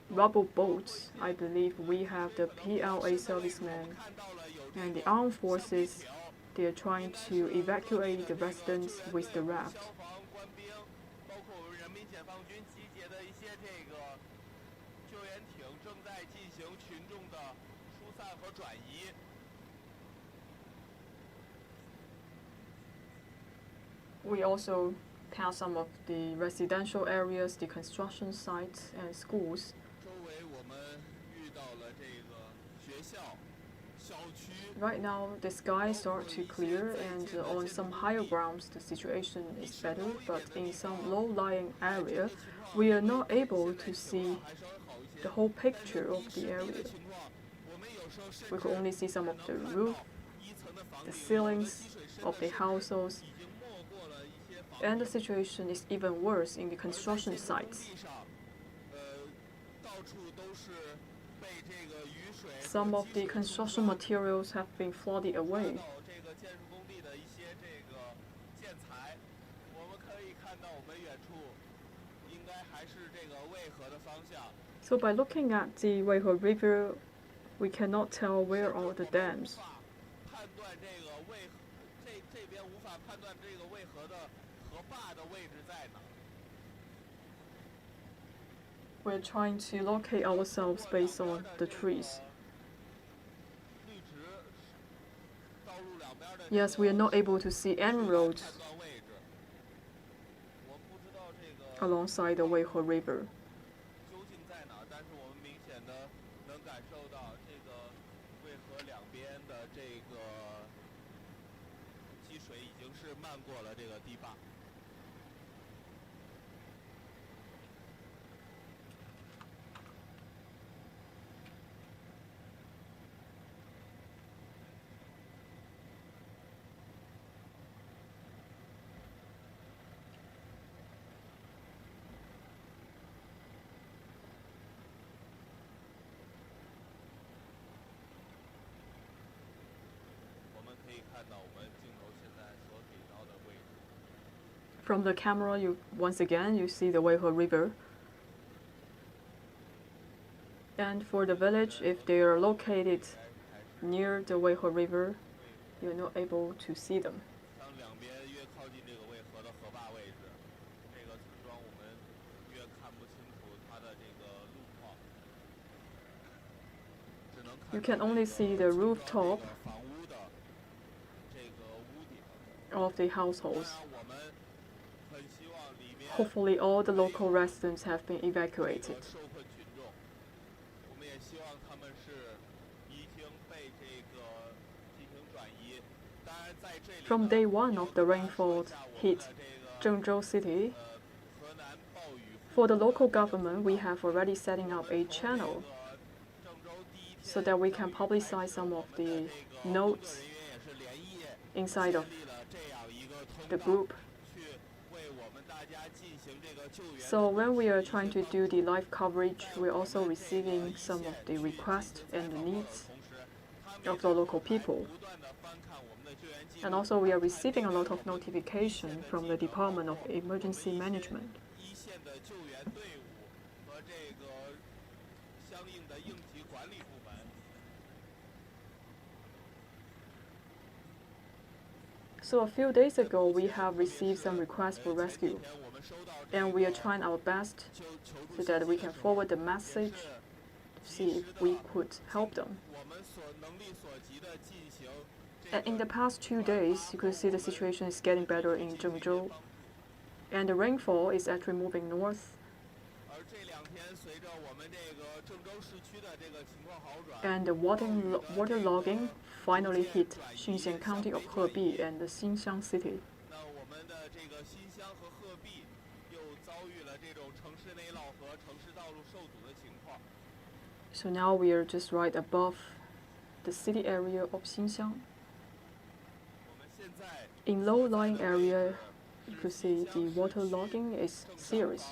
rubble boats. I believe we have the PLA servicemen and the armed forces. They are trying to evacuate the residents with the raft. We also pass some of the residential areas, the construction sites, and schools. Right now, the sky starts to clear, and on some higher grounds, the situation is better. But in some low-lying area, we are not able to see the whole picture of the area. We could only see some of the roof, the ceilings of the houses, and the situation is even worse in the construction sites. Some of the construction materials have been flooded away. So by looking at the Weihe River, we cannot tell where are the dams. We're trying to locate ourselves based on the trees. Yes, we are not able to see any roads alongside the Weihe River. From the camera, once again you see the Weihe River. And for the village, if they are located near the Weihe River, you're not able to see them. You can only see the rooftop of the households. Hopefully all the local residents have been evacuated. From day one of the rainfall hit Zhengzhou city, for the local government, we have already setting up a channel so that we can publicize some of the notes inside of the group. So when we are trying to do the live coverage, we're also receiving some of the requests and the needs of the local people. And also we are receiving a lot of notification from the Department of Emergency Management. So a few days ago, we have received some requests for rescue, and we are trying our best so that we can forward the message to see if we could help them. And in the past 2 days, you could see the situation is getting better in Zhengzhou, and the rainfall is actually moving north. And the water logging finally hit Xinxiang County of Hebei and the Xinxiang city. So now we are just right above the city area of Xinxiang. In low-lying area, you could see the water logging is serious.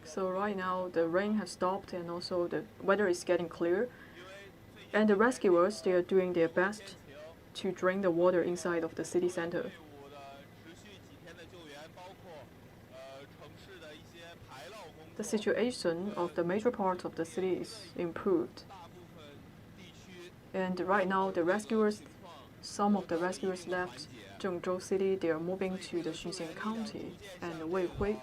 So right now the rain has stopped and also the weather is getting clear. And the rescuers, they are doing their best to drain the water inside of the city center. The situation of the major parts of the city is improved. And right now the rescuers, some of the rescuers left Zhengzhou City, they are moving to the Xinxiang County and Weihui.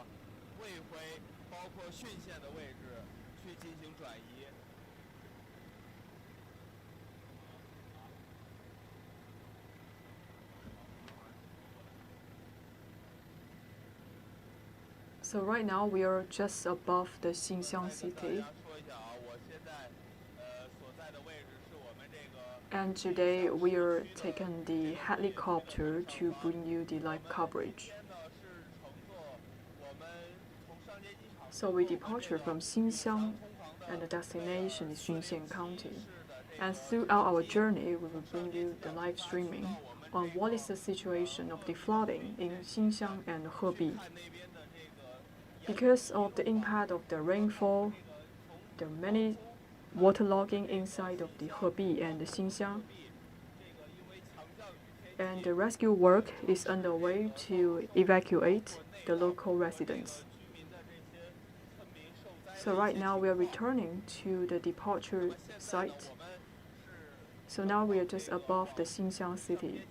So right now we are just above the Xinxiang city. And today we are taking the helicopter to bring you the live coverage. So we departure from Xinxiang and the destination is Xinxiang County. And throughout our journey we will bring you the live streaming on what is the situation of the flooding in Xinxiang and Hebei. Because of the impact of the rainfall, there are many waterlogging inside of the Hebei and the Xinxiang. And the rescue work is underway to evacuate the local residents. So right now we are returning to the departure site. So now we are just above the Xinxiang city.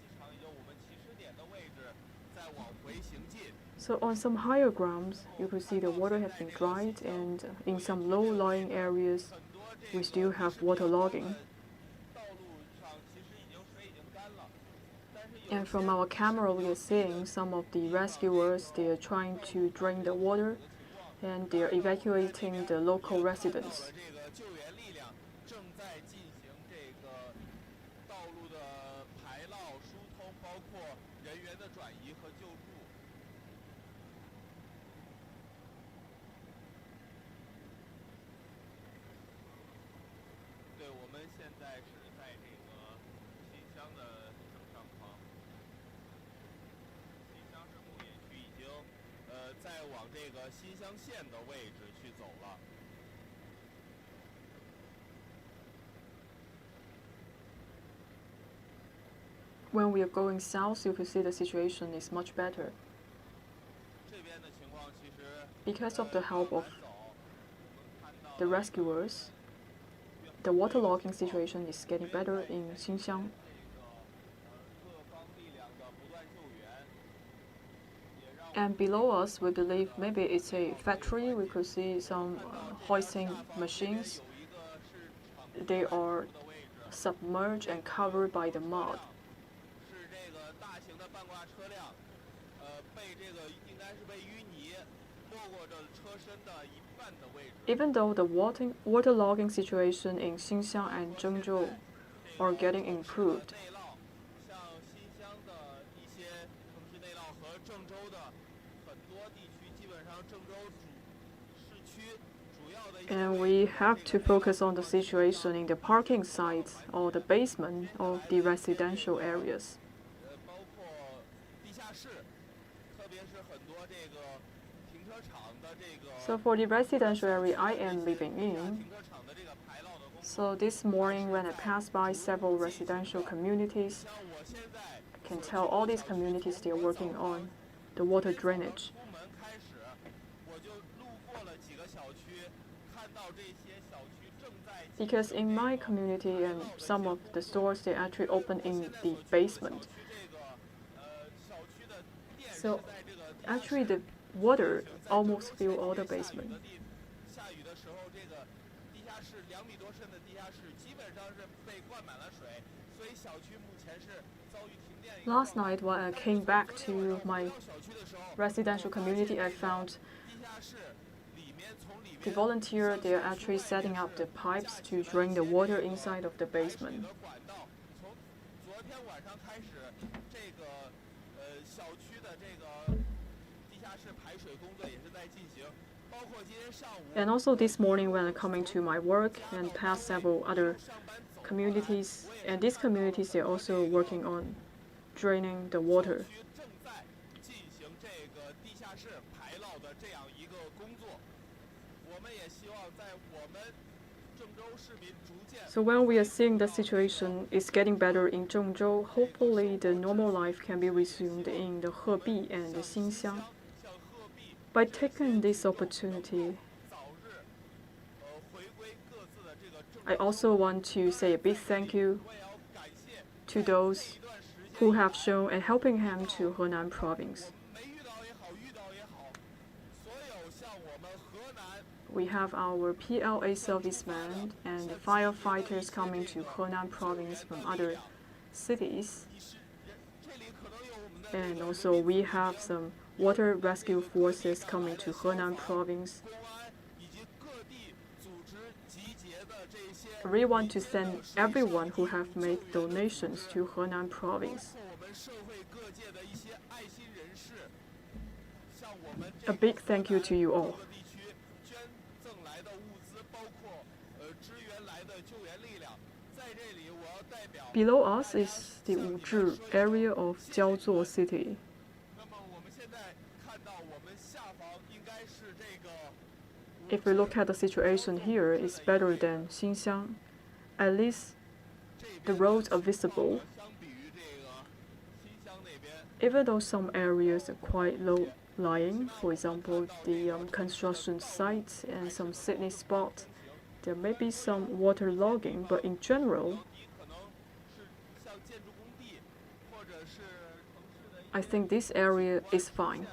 So on some higher grounds, you could see the water has been dried, and in some low-lying areas, we still have waterlogging. And from our camera, we are seeing some of the rescuers, they are trying to drain the water, and they are evacuating the local residents. When we are going south, you can see the situation is much better. Because of the help of the rescuers, the waterlogging situation is getting better in Xinxiang. And below us, we believe maybe it's a factory. We could see some hoisting machines. They are submerged and covered by the mud. Even though the waterlogging situation in Xinxiang and Zhengzhou are getting improved, and we have to focus on the situation in the parking sites or the basement of the residential areas. So for the residential area I am living in, so this morning when I passed by several residential communities, I can tell all these communities they are working on the water drainage. Because in my community and some of the stores, they actually open in the basement. So actually the water almost filled all the basement. Last night when I came back to my residential community, I found the volunteers, they are actually setting up the pipes to drain the water inside of the basement. And also this morning when I'm coming to my work and past several other communities, and these communities they're also working on draining the water. So when we are seeing the situation is getting better in Zhengzhou, hopefully the normal life can be resumed in the Hebi and the Xinxiang. By taking this opportunity, I also want to say a big thank you to those who have shown a helping hand to Henan province. We have our PLA servicemen and firefighters coming to Henan province from other cities. And also we have some water rescue forces coming to Henan province. I really want to thank everyone who have made donations to Henan province. A big thank you to you all. Below us is the Wuzhi area of Jiaozuo city. If we look at the situation here, it's better than Xinxiang. At least the roads are visible. Even though some areas are quite low-lying, for example, the construction sites and some scenic spots, there may be some water logging, but in general, I think this area is fine.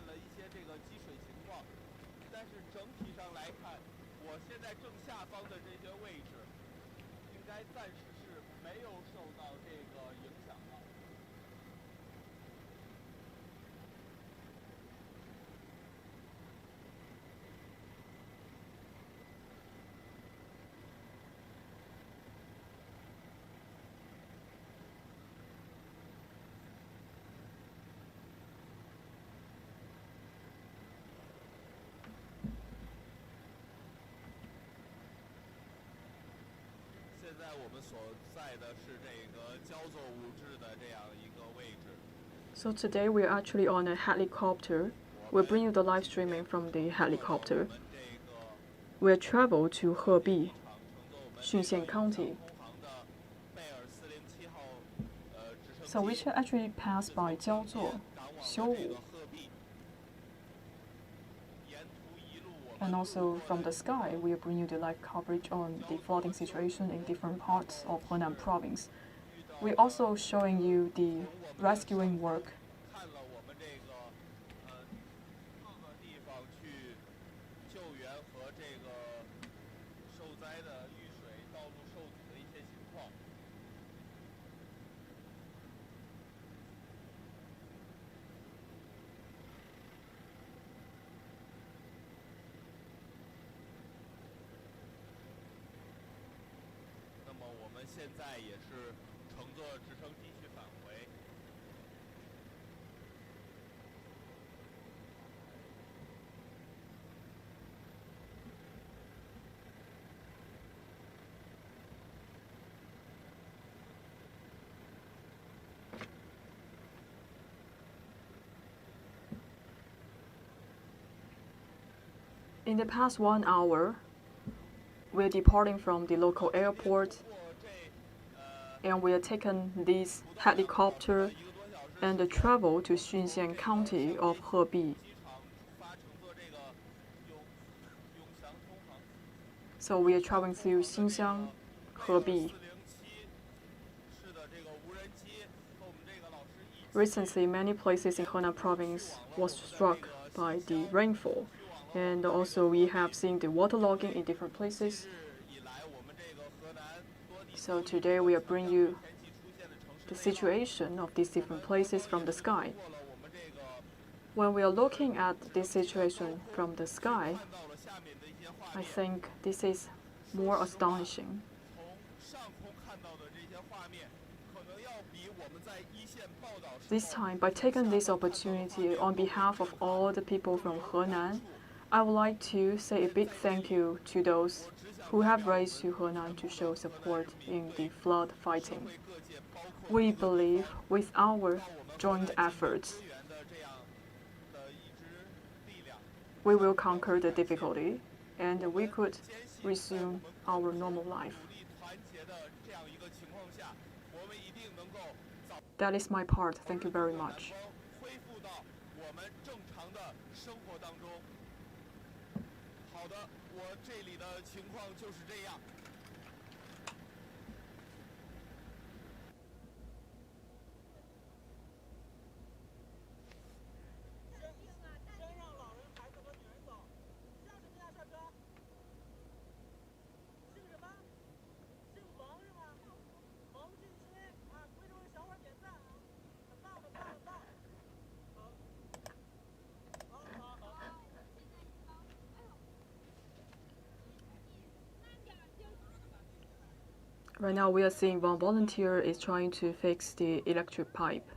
So today we're actually on a helicopter. We'll bring you the live streaming from the helicopter. We'll travel to Hebi, Xinxiang County. So we should actually pass by Jiaozuo, Xiuwu. And also from the sky, we'll bring you the live coverage on the flooding situation in different parts of Henan province. We're also showing you the rescuing work. In the past 1 hour, we're departing from the local airport and we are taking this helicopter and travel to Xinxiang County of Hebi. So we are traveling through Xinxiang, Hebi. Recently, many places in Henan province was struck by the rainfall. And also we have seen the waterlogging in different places. So today we are bringing you the situation of these different places from the sky. When we are looking at this situation from the sky, I think this is more astonishing. This time, by taking this opportunity on behalf of all the people from Henan, I would like to say a big thank you to those who have raised to Henan to show support in the flood fighting. We believe with our joint efforts, we will conquer the difficulty and we could resume our normal life. That is my part. Thank you very much. 恢复到我们正常的生活当中。好的，我这里的情况就是这样。先让老人、孩子和女人走，叫什么呀，帅哥？姓什么？姓冯是吗？冯俊勋啊，贵州的小伙点赞啊，很棒，很棒，很棒。Right now we are seeing one volunteer is trying to fix the electric pipe.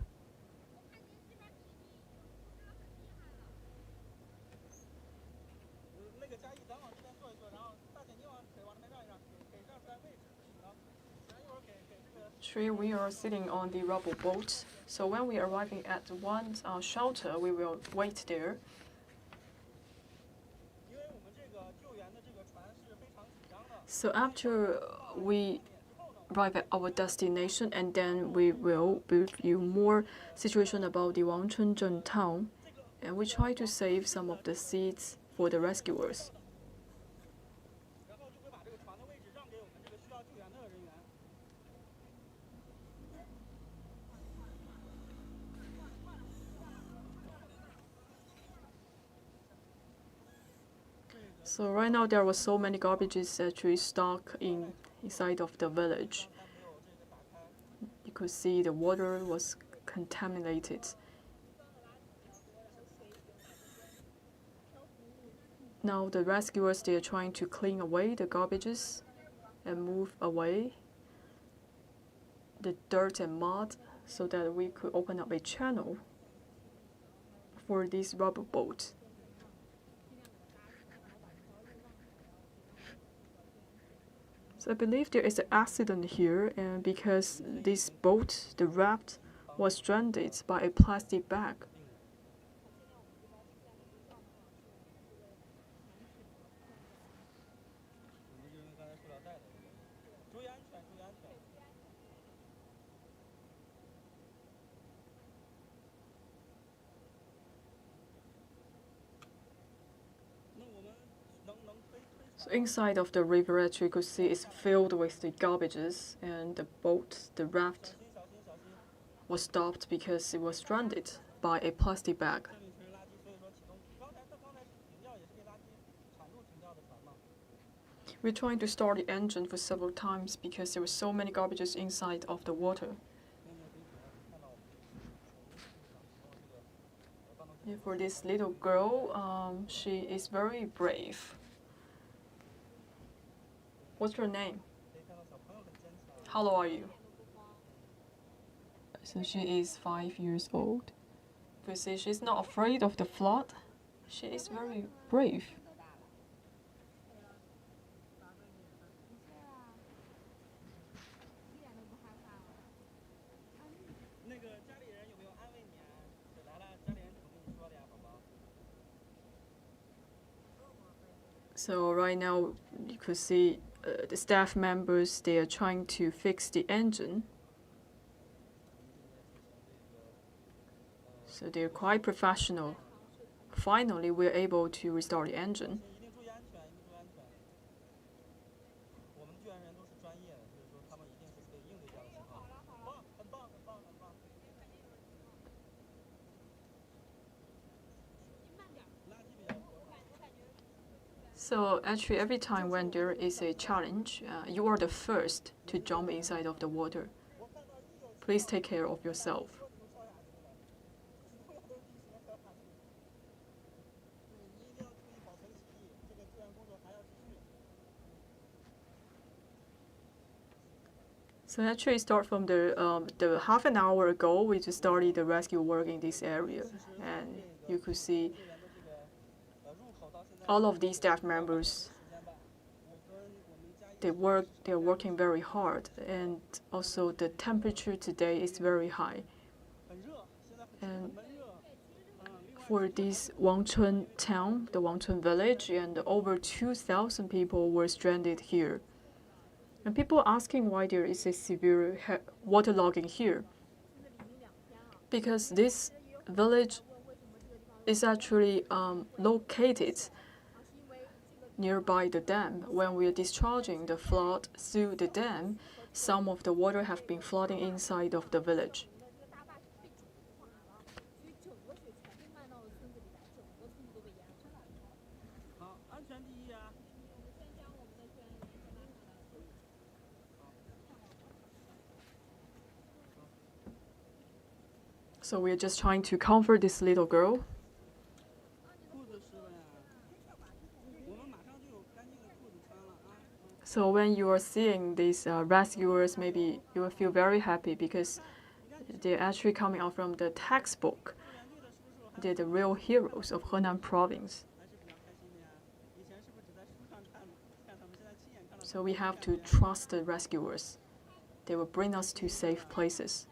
Here we are sitting on the rubber boat. So when we are arriving at one shelter, we will wait there. So after we arrive at our destination, and then we will brief you more situation about the Wangchunzhen town, and we try to save some of the seats for the rescuers. So right now there were so many garbages actually stuck inside of the village. You could see the water was contaminated. Now the rescuers, they are trying to clean away the garbages and move away the dirt and mud so that we could open up a channel for this rubber boat. So I believe there is an accident here, and because this boat, the raft, was stranded by a plastic bag. So inside of the rivulet, you could see it's filled with the garbages, and the boat, the raft, was stopped because it was stranded by a plastic bag. We're trying to start the engine for several times because there were so many garbages inside of the water. For this little girl, she is very brave. What's your name? How old are you? So she is 5 years old. You see, she's not afraid of the flood. She is very brave. So right now you could see the staff members, they are trying to fix the engine. So they're quite professional. Finally, we're able to restore the engine. So actually, every time when there is a challenge, you are the first to jump inside of the water. Please take care of yourself. So actually, start from the half an hour ago, we just started the rescue work in this area, and you could see all of these staff members. They're working very hard, and also the temperature today is very high. And for this Wangchun town, the Wangchun village, and over 2,000 people were stranded here. And people are asking why there is a severe waterlogging here. Because this village is actually located nearby the dam. When we are discharging the flood through the dam, some of the water have been flooding inside of the village. So we're just trying to comfort this little girl. So when you are seeing these rescuers, maybe you will feel very happy because they're actually coming out from the textbook. They're the real heroes of Henan province. So we have to trust the rescuers. They will bring us to safe places.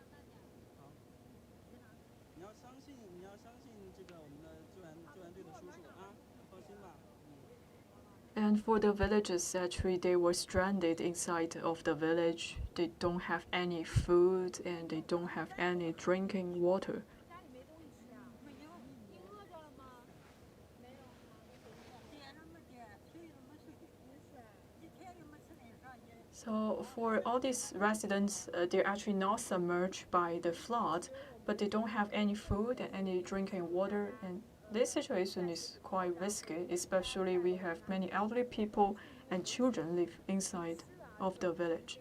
And for the villagers, actually, they were stranded inside of the village. They don't have any food and they don't have any drinking water. So for all these residents, they're actually not submerged by the flood, but they don't have any food and any drinking water. And this situation is quite risky, especially we have many elderly people and children live inside of the village.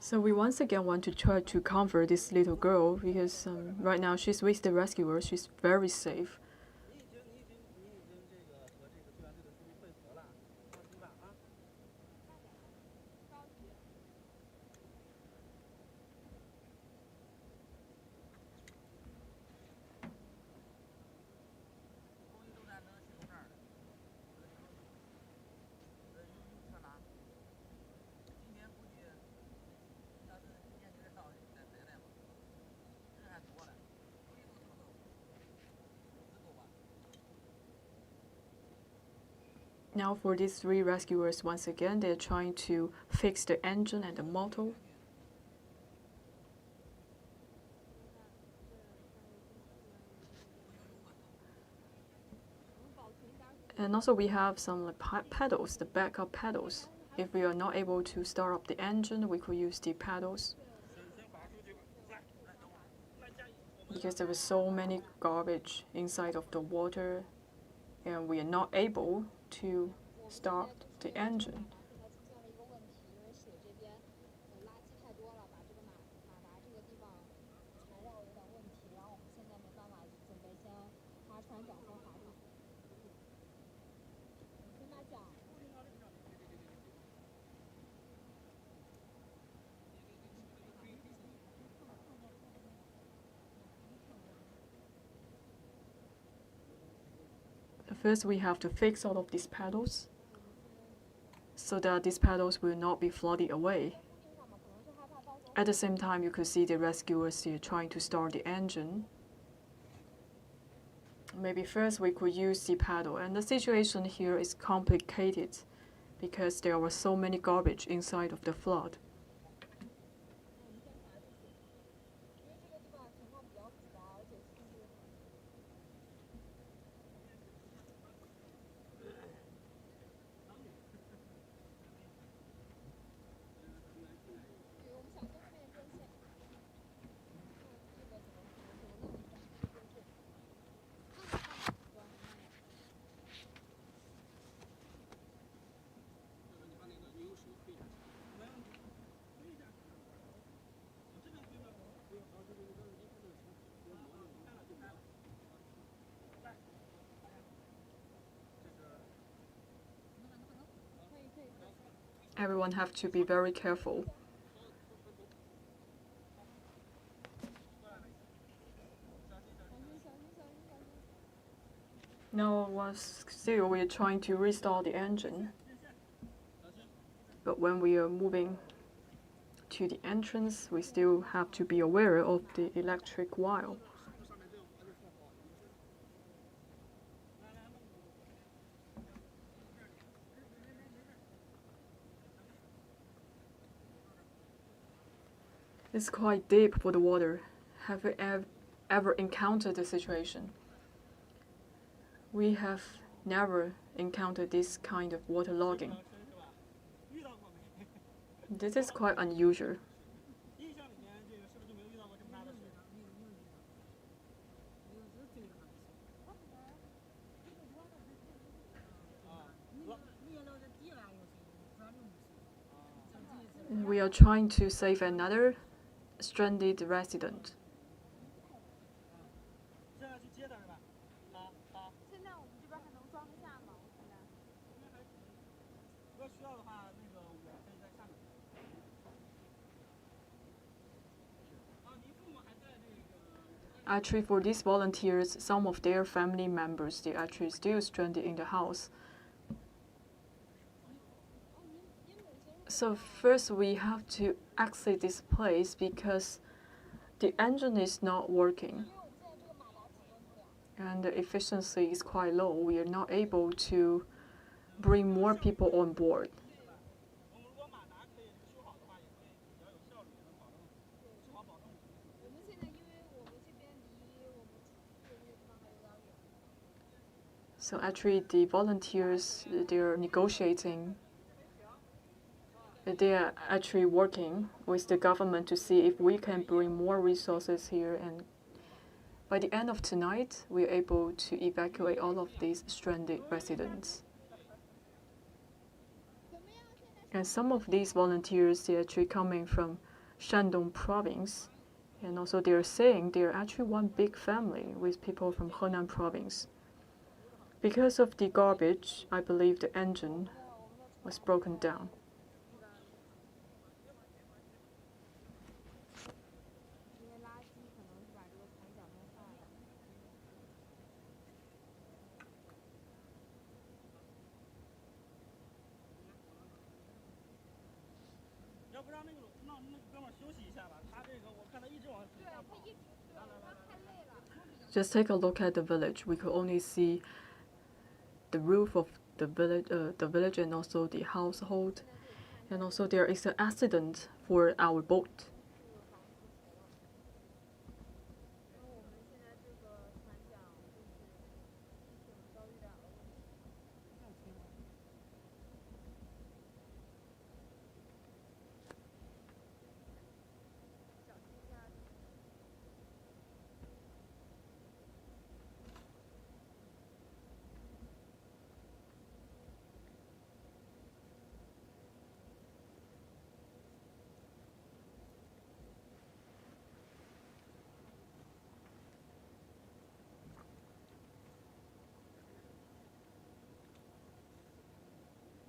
So we once again want to try to comfort this little girl because right now she's with the rescuers. She's very safe. Now for these three rescuers, once again, they're trying to fix the engine and the motor. And also we have some pedals, the backup pedals. If we are not able to start up the engine, we could use the pedals. Because there was so many garbage inside of the water and we are not able to start the engine. First, we have to fix all of these pedals so that these pedals will not be flooded away. At the same time, you could see the rescuers here trying to start the engine. Maybe first we could use the pedal, and the situation here is complicated because there were so many garbage inside of the flood. Everyone have to be very careful. Now, still we are trying to restart the engine. But when we are moving to the entrance, we still have to be aware of the electric wire. It's quite deep for the water. Have you ever encountered the situation? We have never encountered this kind of waterlogging. This is quite unusual. We are trying to save another stranded resident. Actually, for these volunteers, some of their family members, they actually still stranded in the house. So first we have to exit this place because the engine is not working and the efficiency is quite low. We are not able to bring more people on board. So actually the volunteers, they're negotiating. They are actually working with the government to see if we can bring more resources here, and by the end of tonight, we are able to evacuate all of these stranded residents. And some of these volunteers, they're actually coming from Shandong province, and also they're saying they're actually one big family with people from Henan province. Because of the garbage, I believe the engine was broken down. Just take a look at the village. We could only see the roof of the village and also the household. And also there is an accident for our boat.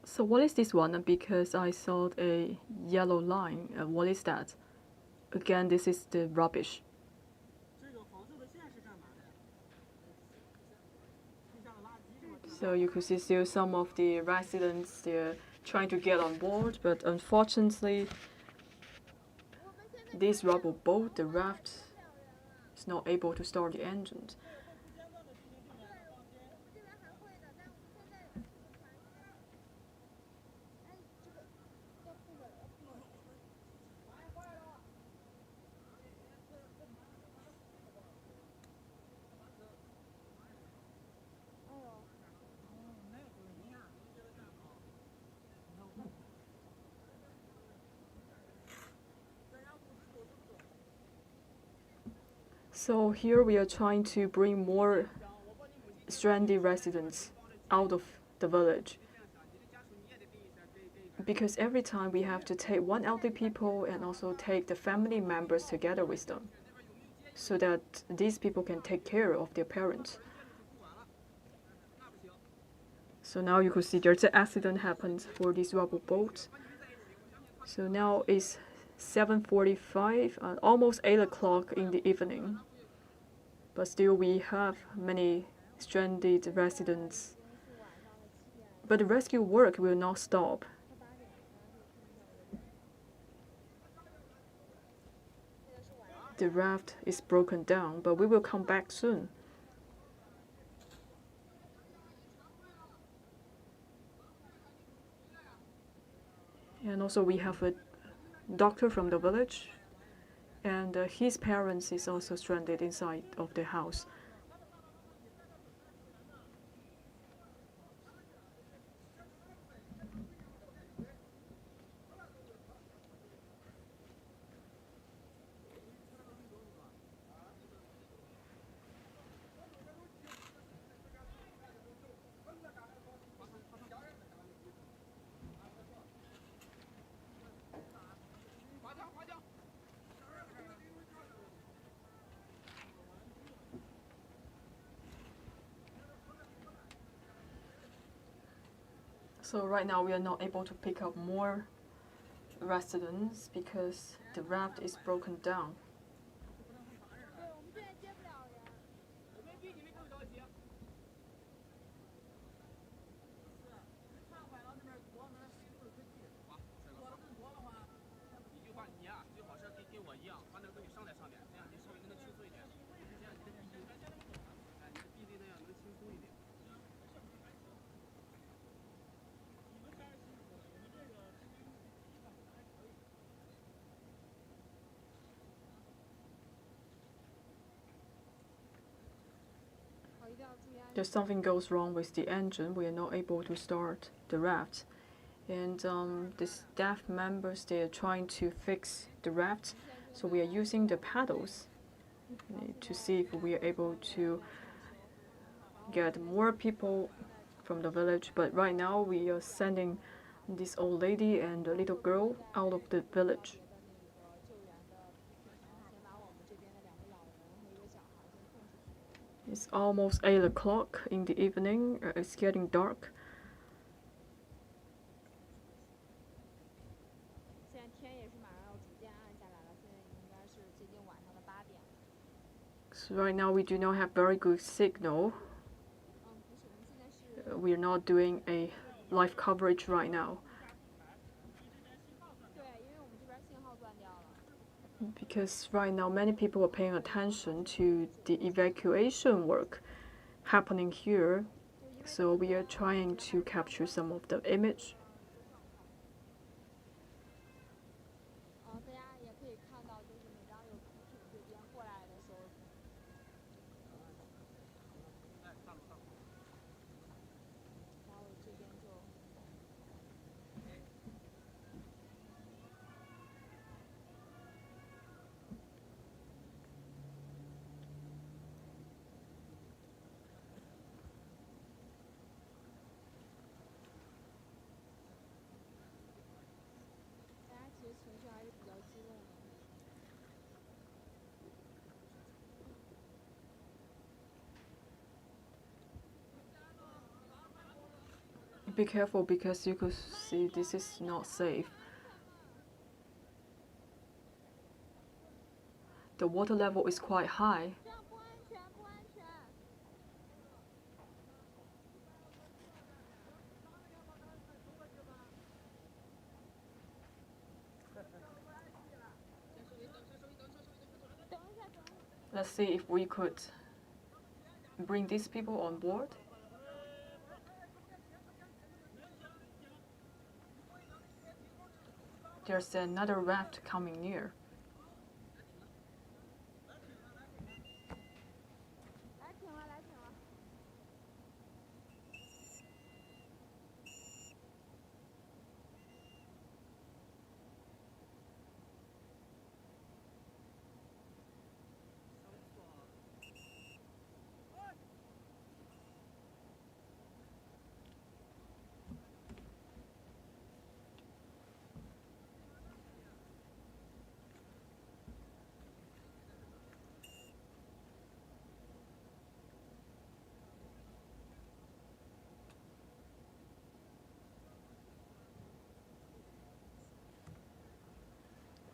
So what is this one? Because I saw a yellow line. What is that? Again, this is the rubbish. So you could see still some of the residents, they're trying to get on board, but unfortunately, this rubber boat, the raft, is not able to start the engines. So here we are trying to bring more stranded residents out of the village. Because every time we have to take one elderly people and also take the family members together with them, so that these people can take care of their parents. So now you could see there's an accident happened for this rubber boat. So now it's 7:45, almost 8 o'clock in the evening. But still we have many stranded residents. But the rescue work will not stop. The raft is broken down, but we will come back soon. And also we have a doctor from the village, and his parents is also stranded inside of the house. So right now we are not able to pick up more residents because the raft is broken down. If something goes wrong with the engine, we are not able to start the raft. And the staff members, they are trying to fix the raft. So we are using the paddles to see if we are able to get more people from the village. But right now we are sending this old lady and a little girl out of the village. It's almost 8 o'clock in the evening. It's getting dark. So right now we do not have very good signal. We are not doing a live coverage right now. Because right now many people are paying attention to the evacuation work happening here, so we are trying to capture some of the image. Be careful because you could see this is not safe. The water level is quite high. Let's see if we could bring these people on board. There's another raft coming near.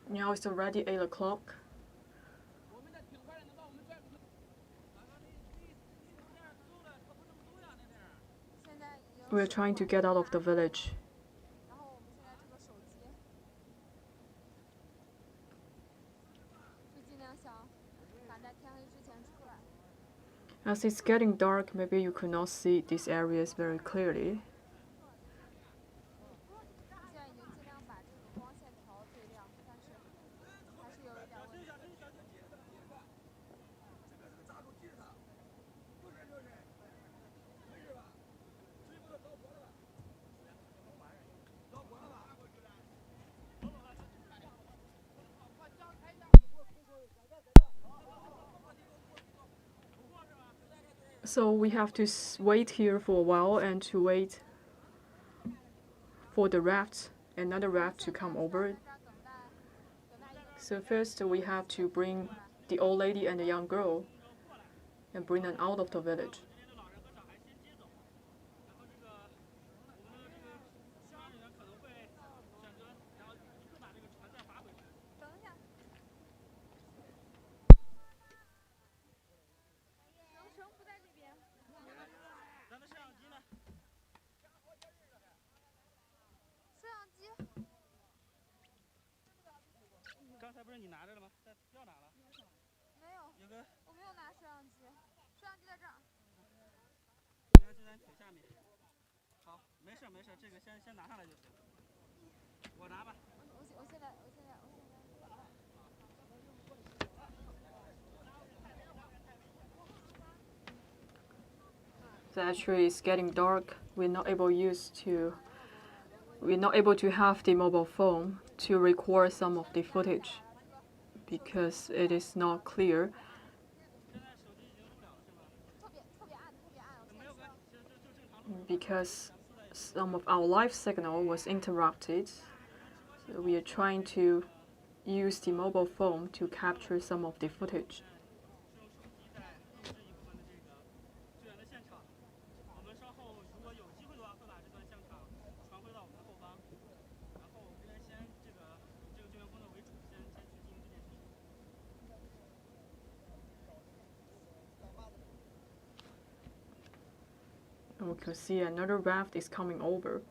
Now it's already 8 o'clock. We're trying to get out of the village. As it's getting dark, maybe you could not see these areas very clearly. So we have to wait here for a while and to wait for the raft, another raft to come over. So first we have to bring the old lady and the young girl and bring them out of the village. So actually it's getting dark. We're not able to have the mobile phone to record some of the footage because it is not clear. Because some of our live signal was interrupted. So we are trying to use the mobile phone to capture some of the footage. And we can see another raft is coming over.